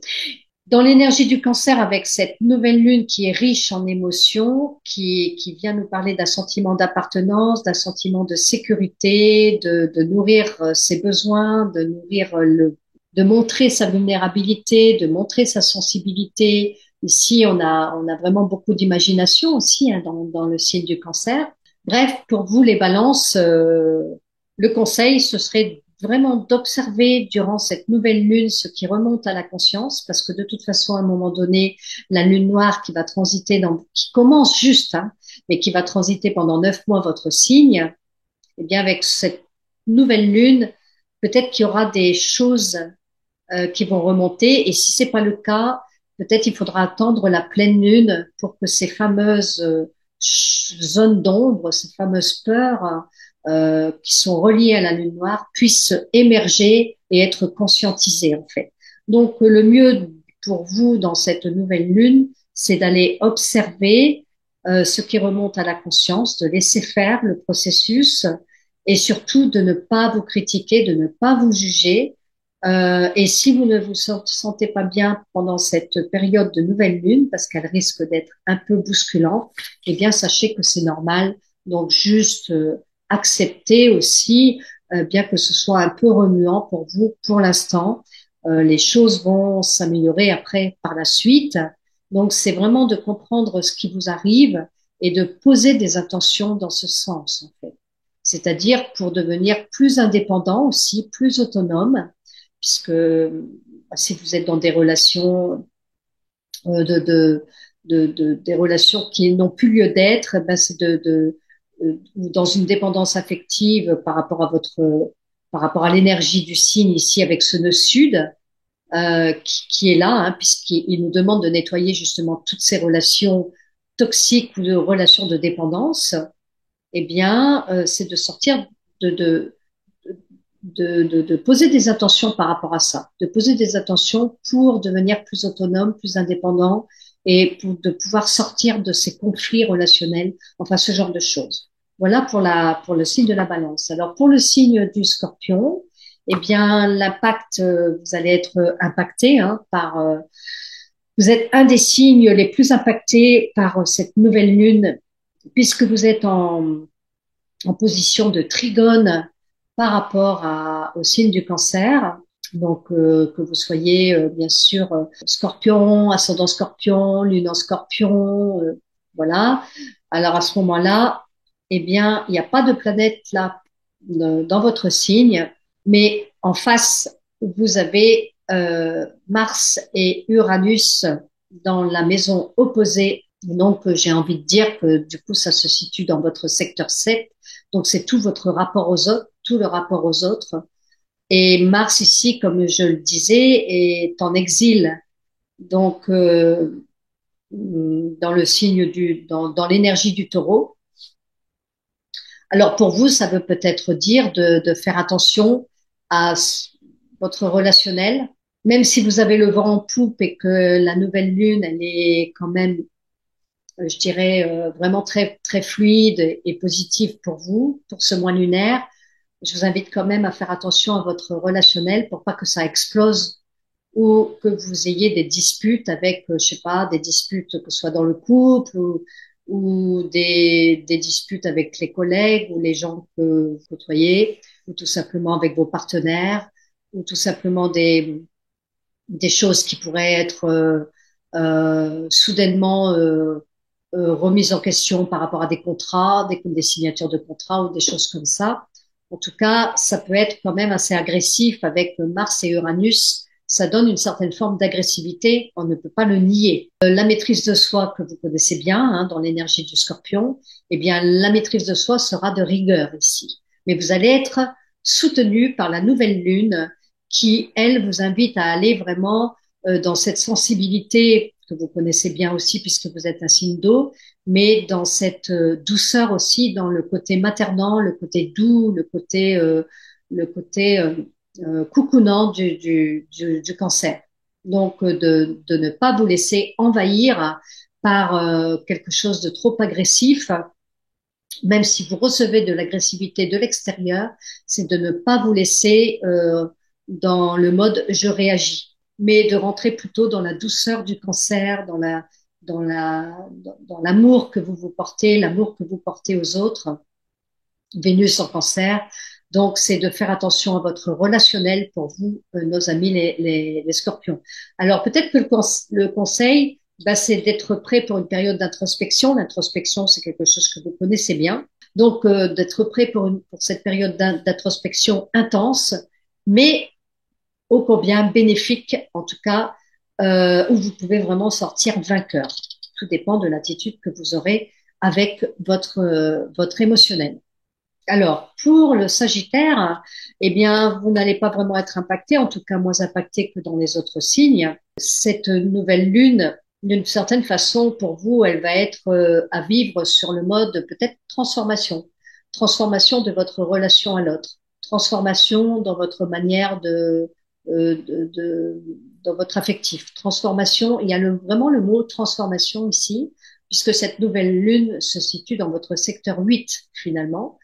Speaker 1: Dans l'énergie du cancer, avec cette nouvelle lune qui est riche en émotions, qui vient nous parler d'un sentiment d'appartenance, d'un sentiment de sécurité, de nourrir ses besoins, de nourrir de montrer sa vulnérabilité, de montrer sa sensibilité. Ici, on a vraiment beaucoup d'imagination aussi hein, dans le signe du cancer. Bref, pour vous, les balances, le conseil, ce serait vraiment d'observer durant cette nouvelle lune ce qui remonte à la conscience, parce que de toute façon, à un moment donné, la lune noire qui va transiter qui commence juste, hein, mais qui va transiter pendant 9 mois votre signe, eh bien, avec cette nouvelle lune, peut-être qu'il y aura des choses qui vont remonter, et si c'est pas le cas, peut-être il faudra attendre la pleine lune pour que ces fameuses zones d'ombre, ces fameuses peurs qui sont reliées à la lune noire puissent émerger et être conscientisées en fait. Donc le mieux pour vous dans cette nouvelle lune, c'est d'aller observer ce qui remonte à la conscience, de laisser faire le processus et surtout de ne pas vous critiquer, de ne pas vous juger, Et si vous ne vous sentez pas bien pendant cette période de nouvelle lune, parce qu'elle risque d'être un peu bousculante, eh bien, sachez que c'est normal. Donc, juste accepter aussi, bien que ce soit un peu remuant pour vous pour l'instant. Les choses vont s'améliorer après par la suite. Donc, c'est vraiment de comprendre ce qui vous arrive et de poser des intentions dans ce sens, en fait. C'est-à-dire pour devenir plus indépendant aussi, plus autonome puisque si vous êtes dans des relations des relations qui n'ont plus lieu d'être, ben c'est ou dans une dépendance affective par rapport à l'énergie du signe ici avec ce nœud sud qui est là, hein, puisqu'il nous demande de nettoyer justement toutes ces relations toxiques ou de relations de dépendance. Eh bien, c'est de sortir de, de de poser des intentions par rapport à ça, de poser des intentions pour devenir plus autonome, plus indépendant et pour de pouvoir sortir de ces conflits relationnels, enfin ce genre de choses. Voilà pour le signe de la Balance. Alors pour le signe du Scorpion, eh bien l'impact, vous allez être impacté hein, vous êtes un des signes les plus impactés par cette nouvelle lune puisque vous êtes en position de trigone par rapport au signe du cancer. Donc, que vous soyez bien sûr scorpion, ascendant scorpion, lune en scorpion, voilà. Alors à ce moment-là, eh bien, il n'y a pas de planète là dans votre signe, mais en face, vous avez Mars et Uranus dans la maison opposée. Donc, j'ai envie de dire que du coup, ça se situe dans votre secteur 7. Donc, c'est tout votre rapport aux autres, tout le rapport aux autres. Et Mars ici, comme je le disais, est en exil. Donc, dans le signe dans l'énergie du taureau. Alors, pour vous, ça veut peut-être dire de faire attention à votre relationnel, même si vous avez le vent en poupe et que la nouvelle lune, elle est quand même je dirais, vraiment très, très fluide et positive pour vous, pour ce mois lunaire. Je vous invite quand même à faire attention à votre relationnel pour pas que ça explose ou que vous ayez des disputes avec, je sais pas, des disputes que ce soit dans le couple ou des disputes avec les collègues ou les gens que vous côtoyez ou tout simplement avec vos partenaires ou tout simplement des choses qui pourraient être soudainement remises en question par rapport à des contrats, des signatures de contrats ou des choses comme ça. En tout cas, ça peut être quand même assez agressif avec Mars et Uranus. Ça donne une certaine forme d'agressivité, on ne peut pas le nier. La maîtrise de soi que vous connaissez bien hein, dans l'énergie du Scorpion, eh bien la maîtrise de soi sera de rigueur ici. Mais vous allez être soutenu par la nouvelle lune qui, elle, vous invite à aller vraiment dans cette sensibilité que vous connaissez bien aussi puisque vous êtes un signe d'eau, mais dans cette douceur aussi, dans le côté maternant, le côté doux, le côté coucounant du cancer. Donc, de ne pas vous laisser envahir par quelque chose de trop agressif, même si vous recevez de l'agressivité de l'extérieur, c'est de ne pas vous laisser dans le mode je réagis, mais de rentrer plutôt dans la douceur du cancer, dans l'amour que vous vous portez, l'amour que vous portez aux autres. Vénus en cancer. Donc, c'est de faire attention à votre relationnel pour vous, nos amis les scorpions. Alors, peut-être que le conseil, bah, c'est d'être prêt pour une période d'introspection. L'introspection, c'est quelque chose que vous connaissez bien. Donc, d'être prêt pour cette période d'introspection intense, mais ô combien bénéfique, en tout cas, où vous pouvez vraiment sortir vainqueur. Tout dépend de l'attitude que vous aurez avec votre émotionnel. Alors, pour le Sagittaire, eh bien, vous n'allez pas vraiment être impacté, en tout cas moins impacté que dans les autres signes. Cette nouvelle lune, d'une certaine façon, pour vous, elle va être à vivre sur le mode peut-être transformation. Transformation de votre relation à l'autre. Transformation dans votre manière dans votre affectif. Transformation, il y a vraiment le mot transformation ici, puisque cette nouvelle lune se situe dans votre secteur 8 finalement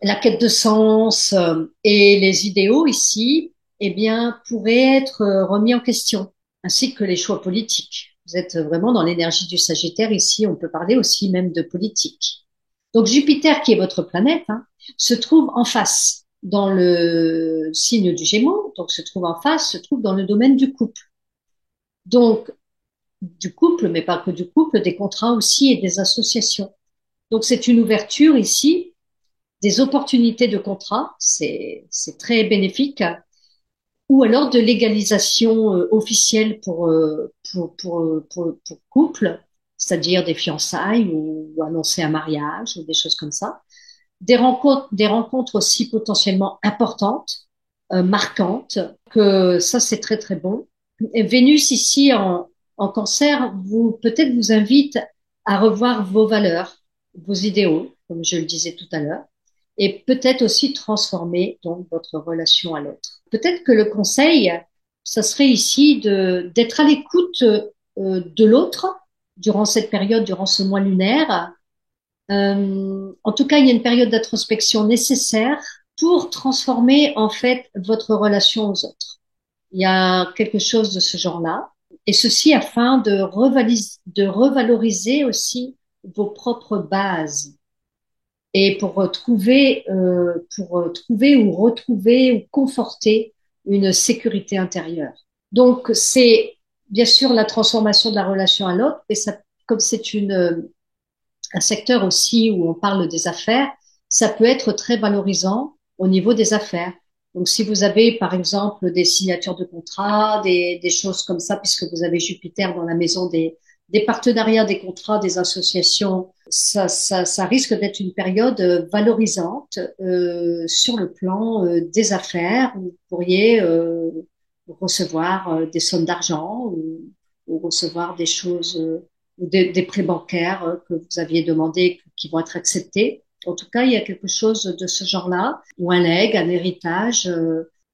Speaker 1: la quête de sens et les idéaux ici. eh bien, pourrait être remis en question, ainsi que les choix politiques. Vous êtes vraiment dans l'énergie du Sagittaire ici. On peut parler aussi même de politique. Donc Jupiter, qui est votre planète, hein, se trouve en face dans le signe du Gémeaux, donc se trouve en face, se trouve dans le domaine du couple. Donc du couple, mais pas que du couple, des contrats aussi et des associations. Donc c'est une ouverture ici, des opportunités de contrat, c'est très bénéfique, ou alors de légalisation officielle pour couple, c'est-à-dire des fiançailles ou annoncer un mariage ou des choses comme ça. Des rencontres aussi potentiellement importantes, marquantes, que ça c'est très très bon. Et Vénus ici en Cancer vous peut-être vous invite à revoir vos valeurs, vos idéaux, comme je le disais tout à l'heure, et peut-être aussi transformer donc votre relation à l'autre. Peut-être que le conseil, ça serait ici de d'être à l'écoute de l'autre durant cette période, durant ce mois lunaire, en tout cas, il y a une période d'introspection nécessaire pour transformer en fait votre relation aux autres. Il y a quelque chose de ce genre-là, et ceci afin de revaloriser aussi vos propres bases et pour trouver ou retrouver ou conforter une sécurité intérieure. Donc, c'est bien sûr la transformation de la relation à l'autre, et ça, comme c'est un secteur aussi où on parle des affaires, ça peut être très valorisant au niveau des affaires. Donc, si vous avez, par exemple, des signatures de contrats, des choses comme ça, puisque vous avez Jupiter dans la maison des partenariats, des contrats, des associations, ça risque d'être une période valorisante sur le plan des affaires. Vous pourriez recevoir des sommes d'argent ou recevoir des choses ou des prêts bancaires que vous aviez demandé qui vont être acceptés. En tout cas, il y a quelque chose de ce genre-là, ou un legs, un héritage.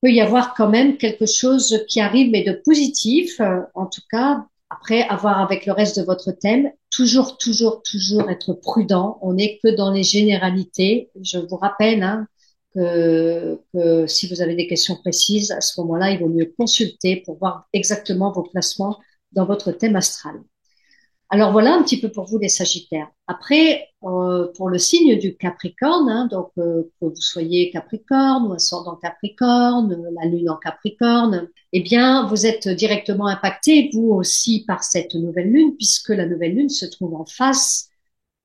Speaker 1: Peut y avoir quand même quelque chose qui arrive, mais de positif. En tout cas, après avoir avec le reste de votre thème, toujours, toujours, toujours être prudent. On n'est que dans les généralités. Je vous rappelle hein, que si vous avez des questions précises, à ce moment-là, il vaut mieux consulter pour voir exactement vos placements dans votre thème astral. Alors voilà un petit peu pour vous les Sagittaires. Après, pour le signe du Capricorne, hein, donc que vous soyez Capricorne ou ascendant Capricorne, la Lune en Capricorne, eh bien vous êtes directement impacté vous aussi par cette nouvelle Lune puisque la nouvelle Lune se trouve en face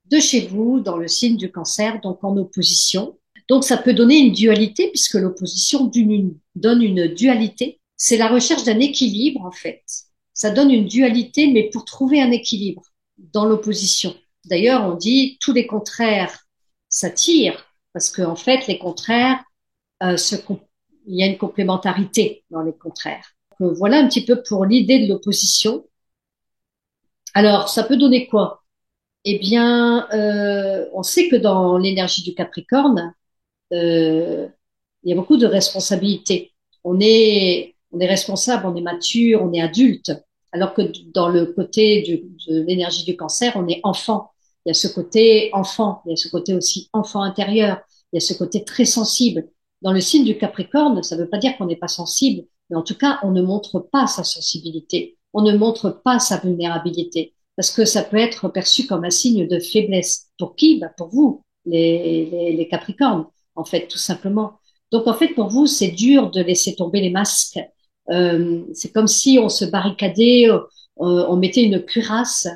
Speaker 1: de chez vous dans le signe du Cancer, donc en opposition. Donc ça peut donner une dualité puisque l'opposition donne une dualité. C'est la recherche d'un équilibre en fait. Ça donne une dualité, mais pour trouver un équilibre dans l'opposition. D'ailleurs, on dit tous les contraires s'attirent parce qu'en fait, les contraires, il y a une complémentarité dans les contraires. Donc, voilà un petit peu pour l'idée de l'opposition. Alors, ça peut donner quoi? Eh bien, on sait que dans l'énergie du Capricorne, euh, il y a beaucoup de responsabilités. On est responsable, on est mature, on est adulte, alors que dans le côté de l'énergie du Cancer, on est enfant. Il y a ce côté enfant, il y a ce côté aussi enfant intérieur, il y a ce côté très sensible. Dans le signe du Capricorne, ça ne veut pas dire qu'on n'est pas sensible, mais en tout cas, on ne montre pas sa sensibilité, on ne montre pas sa vulnérabilité, parce que ça peut être perçu comme un signe de faiblesse. Pour qui? Bah pour vous, les Capricornes, en fait, tout simplement. Donc, en fait, pour vous, c'est dur de laisser tomber les masques. C'est comme si on se barricadait, on mettait une cuirasse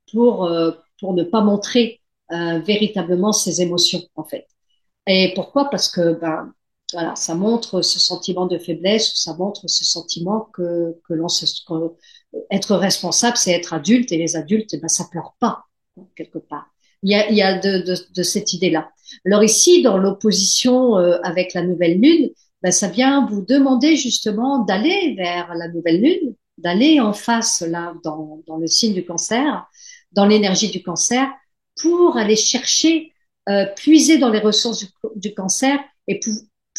Speaker 1: pour ne pas montrer véritablement ses émotions, en fait. Et pourquoi? Parce que ben voilà, ça montre ce sentiment de faiblesse, ou ça montre ce sentiment que être responsable, c'est être adulte, et les adultes, ben ça pleure pas quelque part. Il y a de cette idée-là. Alors ici, dans l'opposition avec la nouvelle lune, ben ça vient vous demander justement d'aller vers la nouvelle lune, d'aller en face là dans le signe du Cancer, dans l'énergie du Cancer, pour aller chercher puiser dans les ressources du Cancer et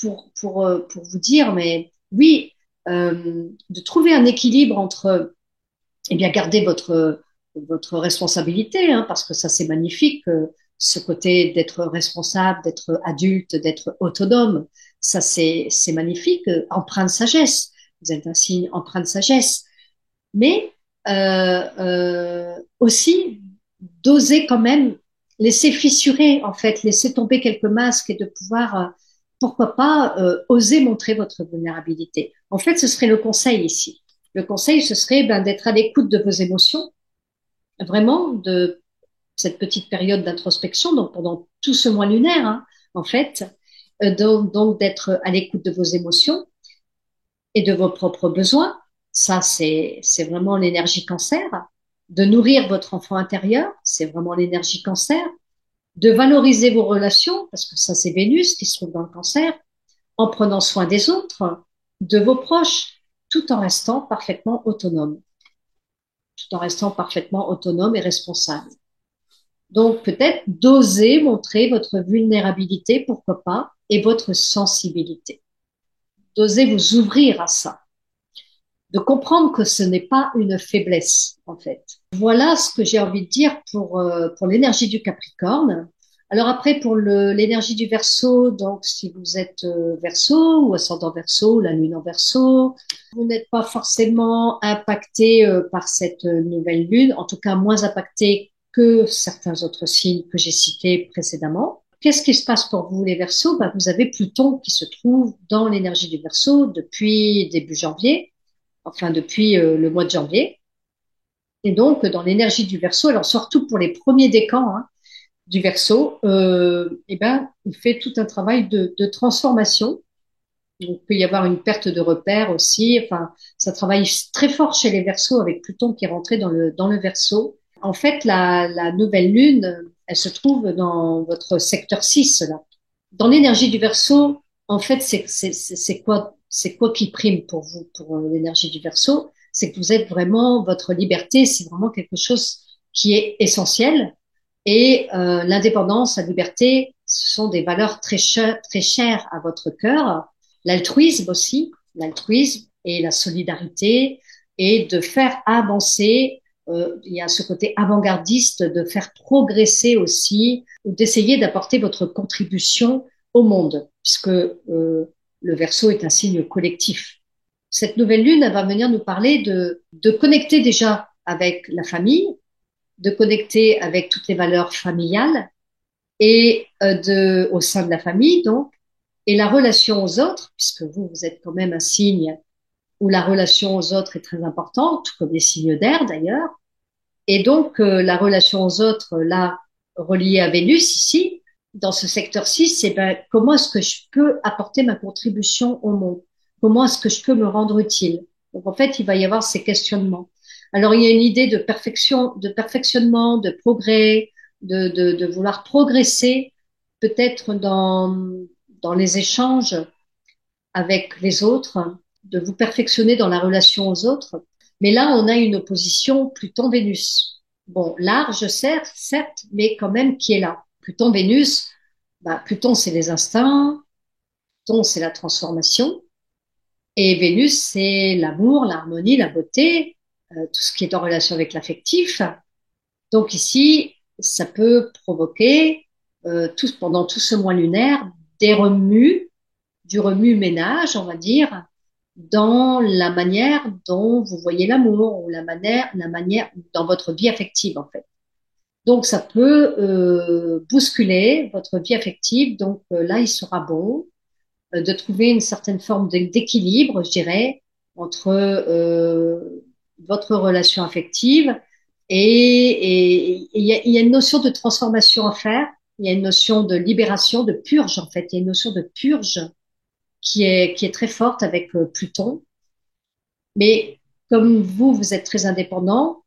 Speaker 1: pour vous dire, mais oui, de trouver un équilibre entre, eh bien, garder votre responsabilité, hein, parce que ça c'est magnifique, ce côté d'être responsable, d'être adulte, d'être autonome. Ça, c'est magnifique, empreint de sagesse. Vous êtes un signe empreint de sagesse. Mais aussi d'oser quand même laisser fissurer, en fait, laisser tomber quelques masques et de pouvoir, pourquoi pas, oser montrer votre vulnérabilité. En fait, ce serait le conseil ici. Le conseil, ce serait ben, d'être à l'écoute de vos émotions, vraiment de cette petite période d'introspection, donc pendant tout ce mois lunaire, hein, en fait, donc d'être à l'écoute de vos émotions et de vos propres besoins. Ça, c'est vraiment l'énergie cancer. De nourrir votre enfant intérieur, c'est vraiment l'énergie cancer. De valoriser vos relations, parce que ça, c'est Vénus qui se trouve dans le cancer, en prenant soin des autres, de vos proches, tout en restant parfaitement autonome, tout en restant parfaitement autonome et responsable. Donc, peut-être d'oser montrer votre vulnérabilité, pourquoi pas, et votre sensibilité. D'oser vous ouvrir à ça, de comprendre que ce n'est pas une faiblesse, en fait. Voilà ce que j'ai envie de dire pour l'énergie du Capricorne. Alors après, pour l'énergie du Verseau, donc si vous êtes Verseau ou ascendant Verseau, la lune en Verseau, vous n'êtes pas forcément impacté par cette nouvelle lune, en tout cas moins impacté que certains autres signes que j'ai cités précédemment. Qu'est-ce qui se passe pour vous, les Verseaux? Ben, vous avez Pluton qui se trouve dans l'énergie du Verseau depuis début janvier, enfin depuis le mois de janvier. Et donc, dans l'énergie du Verseau, alors surtout pour les premiers décans hein, du Verseau, eh ben, il fait tout un travail de transformation. Donc, il peut y avoir une perte de repères aussi. Enfin, ça travaille très fort chez les Verseaux avec Pluton qui est rentré dans le Verseau. En fait, la nouvelle lune, elle se trouve dans votre secteur 6 là. Dans l'énergie du Verseau, en fait, c'est quoi qui prime pour vous, pour l'énergie du Verseau? C'est que vous êtes vraiment, votre liberté, c'est vraiment quelque chose qui est essentiel. Et l'indépendance, la liberté, ce sont des valeurs très chères à votre cœur. L'altruisme aussi, l'altruisme et la solidarité, et de faire avancer. Il y a ce côté avant-gardiste de faire progresser aussi, ou d'essayer d'apporter votre contribution au monde, puisque le Verseau est un signe collectif. Cette nouvelle lune, elle va venir nous parler de connecter déjà avec la famille, de connecter avec toutes les valeurs familiales et au sein de la famille, donc, et la relation aux autres, puisque vous, vous êtes quand même un signe où la relation aux autres est très importante, comme les signes d'air d'ailleurs. Et donc, la relation aux autres, là, reliée à Vénus ici, dans ce secteur 6, c'est ben, comment est-ce que je peux apporter ma contribution au monde? Comment est-ce que je peux me rendre utile? Donc, en fait, il va y avoir ces questionnements. Alors, il y a une idée de perfection, de perfectionnement, de progrès, de vouloir progresser, peut-être dans les échanges avec les autres, de vous perfectionner dans la relation aux autres. Mais là, on a une opposition Pluton-Vénus. Bon, large, certes, mais quand même qui est là. Pluton-Vénus, bah, Pluton, c'est les instincts, Pluton, c'est la transformation, et Vénus, c'est l'amour, l'harmonie, la beauté, tout ce qui est en relation avec l'affectif. Donc ici, ça peut provoquer, pendant tout ce mois lunaire, des remues, du remue-ménage, on va dire, dans la manière dont vous voyez l'amour ou la manière dans votre vie affective en fait. Donc ça peut bousculer votre vie affective. Donc là, il sera bon de trouver une certaine forme d'équilibre, je dirais, entre votre relation affective et il y a une notion de transformation à faire. Il y a une notion de libération, de purge en fait. Il y a une notion de purge qui est très forte avec Pluton. Mais comme vous êtes très indépendant,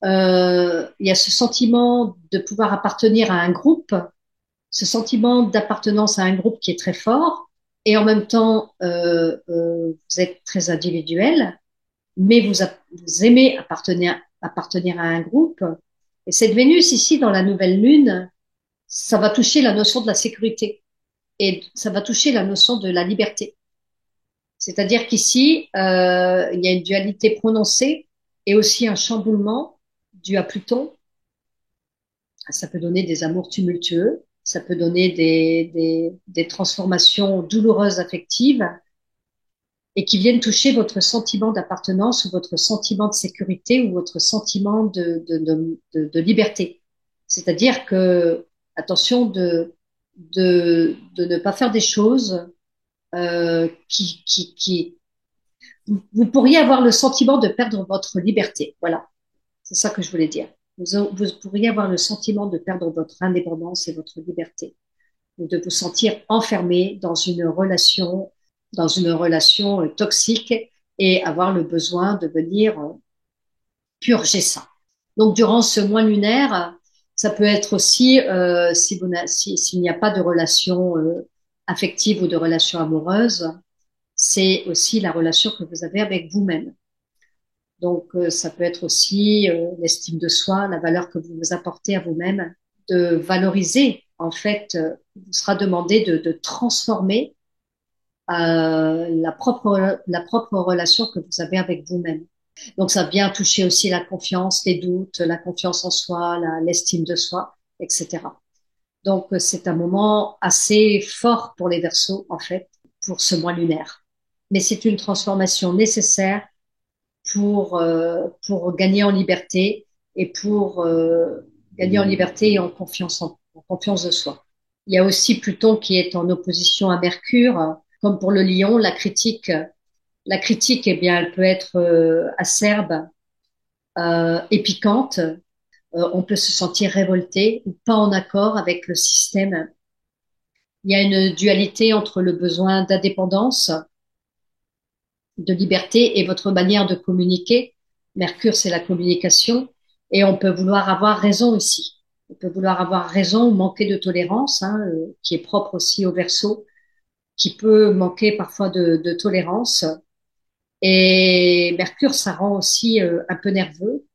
Speaker 1: il y a ce sentiment de pouvoir appartenir à un groupe, ce sentiment d'appartenance à un groupe qui est très fort, et en même temps, vous êtes très individuel, mais vous aimez appartenir à un groupe. Et cette Vénus ici, dans la nouvelle lune, ça va toucher la notion de la sécurité et ça va toucher la notion de la liberté. C'est-à-dire qu'ici, il y a une dualité prononcée et aussi un chamboulement dû à Pluton. Ça peut donner des amours tumultueux. Ça peut donner des transformations douloureuses affectives et qui viennent toucher votre sentiment d'appartenance ou votre sentiment de sécurité ou votre sentiment de liberté. C'est-à-dire que, attention de ne pas faire des choses qui vous pourriez avoir le sentiment de perdre votre liberté. Voilà, c'est ça que je voulais dire. Vous pourriez avoir le sentiment de perdre votre indépendance et votre liberté, ou de vous sentir enfermé dans une relation toxique et avoir le besoin de venir purger ça. Donc, durant ce mois lunaire, ça peut être aussi, si s'il n'y a pas de relation affective ou de relation amoureuse, c'est aussi la relation que vous avez avec vous-même. Donc, ça peut être aussi l'estime de soi, la valeur que vous vous apportez à vous-même, de valoriser. En fait, vous sera demandé de transformer la propre relation que vous avez avec vous-même. Donc, ça vient toucher aussi la confiance, les doutes, la confiance en soi, l'estime de soi, etc. Donc, c'est un moment assez fort pour les Verseaux, en fait, pour ce mois lunaire. Mais c'est une transformation nécessaire pour gagner en liberté et pour gagner en liberté et en confiance de soi. Il y a aussi Pluton qui est en opposition à Mercure, comme pour le Lion, la critique, eh bien, elle peut être acerbe et piquante. On peut se sentir révolté ou pas en accord avec le système. Il y a une dualité entre le besoin d'indépendance, de liberté et votre manière de communiquer. Mercure, c'est la communication. Et on peut vouloir avoir raison ici. On peut vouloir avoir raison ou manquer de tolérance, hein, qui est propre aussi au Verseau, qui peut manquer parfois de tolérance. Et Mercure, ça rend aussi un peu nerveux.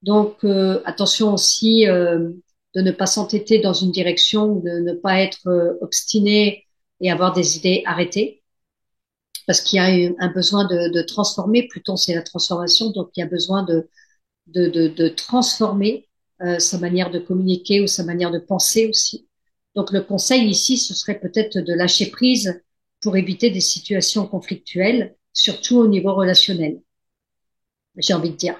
Speaker 1: Donc, attention aussi de ne pas s'entêter dans une direction, de ne pas être obstiné et avoir des idées arrêtées, parce qu'il y a un besoin de transformer. Pluton, c'est la transformation, donc il y a besoin de transformer sa manière de communiquer ou sa manière de penser aussi. Donc, le conseil ici, ce serait peut-être de lâcher prise pour éviter des situations conflictuelles, surtout au niveau relationnel, j'ai envie de dire,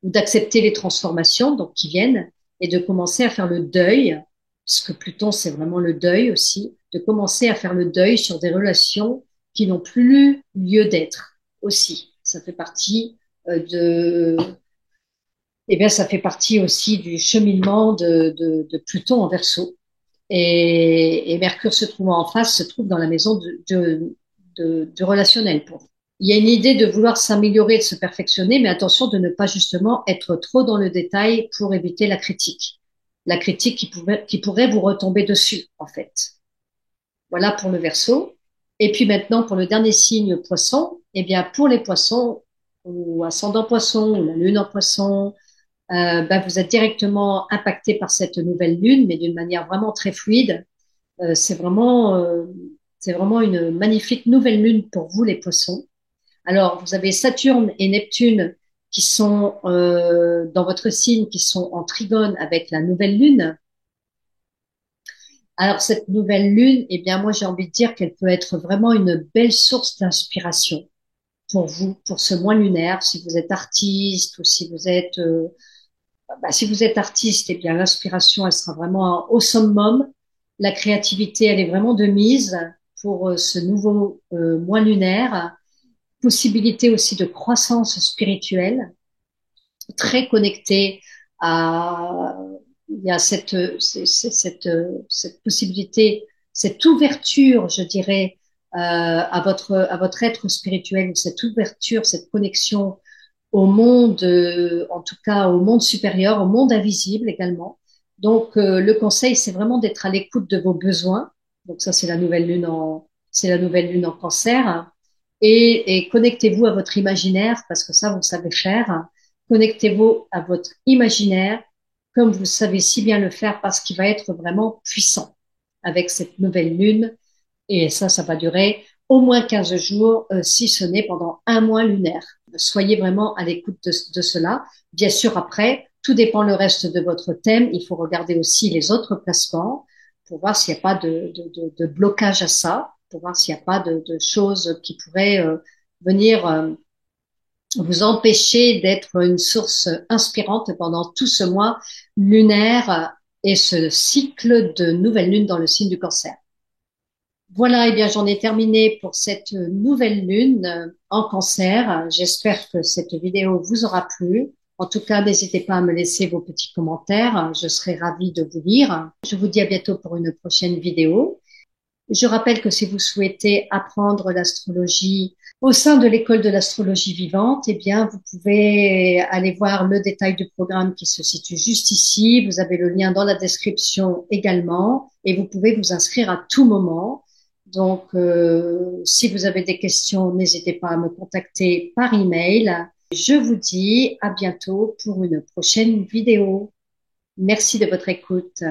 Speaker 1: ou d'accepter les transformations donc qui viennent et de commencer à faire le deuil, puisque Pluton c'est vraiment le deuil aussi, de commencer à faire le deuil sur des relations qui n'ont plus lieu d'être aussi. Ça fait partie de, eh bien ça fait partie aussi du cheminement de Pluton en Verseau. Et Mercure se trouvant en face se trouve dans la maison du relationnel pour vous. Il y a une idée de vouloir s'améliorer, de se perfectionner, mais attention de ne pas justement être trop dans le détail pour éviter la critique. La critique qui pourrait vous retomber dessus, en fait. Voilà pour le Verseau. Et puis maintenant, pour le dernier signe Poisson, eh bien, pour les Poissons, ou ascendant Poisson, ou la Lune en Poisson, ben, vous êtes directement impacté par cette nouvelle Lune, mais d'une manière vraiment très fluide. Euh, c'est vraiment, euh, c'est vraiment une magnifique nouvelle Lune pour vous, les Poissons. Alors, vous avez Saturne et Neptune qui sont dans votre signe, qui sont en trigone avec la nouvelle lune. Alors, cette nouvelle lune, eh bien, moi, j'ai envie de dire qu'elle peut être vraiment une belle source d'inspiration pour vous, pour ce mois lunaire, si vous êtes artiste ou si vous êtes artiste, eh bien, l'inspiration, elle sera vraiment au summum. La créativité, elle est vraiment de mise pour ce nouveau mois lunaire. Possibilité aussi de croissance spirituelle, très connecté à, il y a cette possibilité, cette ouverture, je dirais, à votre être spirituel, cette ouverture, cette connexion au monde, en tout cas au monde supérieur, au monde invisible également. Donc, le conseil, c'est vraiment d'être à l'écoute de vos besoins. Donc ça, c'est la nouvelle lune en cancer. Et connectez-vous à votre imaginaire, parce que ça, vous savez faire. Connectez-vous à votre imaginaire, comme vous savez si bien le faire, parce qu'il va être vraiment puissant avec cette nouvelle lune. Et ça va durer au moins 15 jours, si ce n'est pendant un mois lunaire. Soyez vraiment à l'écoute de cela. Bien sûr, après, tout dépend le reste de votre thème. Il faut regarder aussi les autres placements pour voir s'il n'y a pas de blocage à ça, pour voir s'il n'y a pas de choses qui pourraient venir vous empêcher d'être une source inspirante pendant tout ce mois lunaire et ce cycle de nouvelle lune dans le signe du Cancer. Voilà, eh bien, j'en ai terminé pour cette nouvelle lune en Cancer. J'espère que cette vidéo vous aura plu. En tout cas, n'hésitez pas à me laisser vos petits commentaires. Je serai ravie de vous lire. Je vous dis à bientôt pour une prochaine vidéo. Je rappelle que si vous souhaitez apprendre l'astrologie au sein de l'école de l'astrologie vivante, eh bien, vous pouvez aller voir le détail du programme qui se situe juste ici. Vous avez le lien dans la description également et vous pouvez vous inscrire à tout moment. Donc, si vous avez des questions, n'hésitez pas à me contacter par email. Je vous dis à bientôt pour une prochaine vidéo. Merci de votre écoute.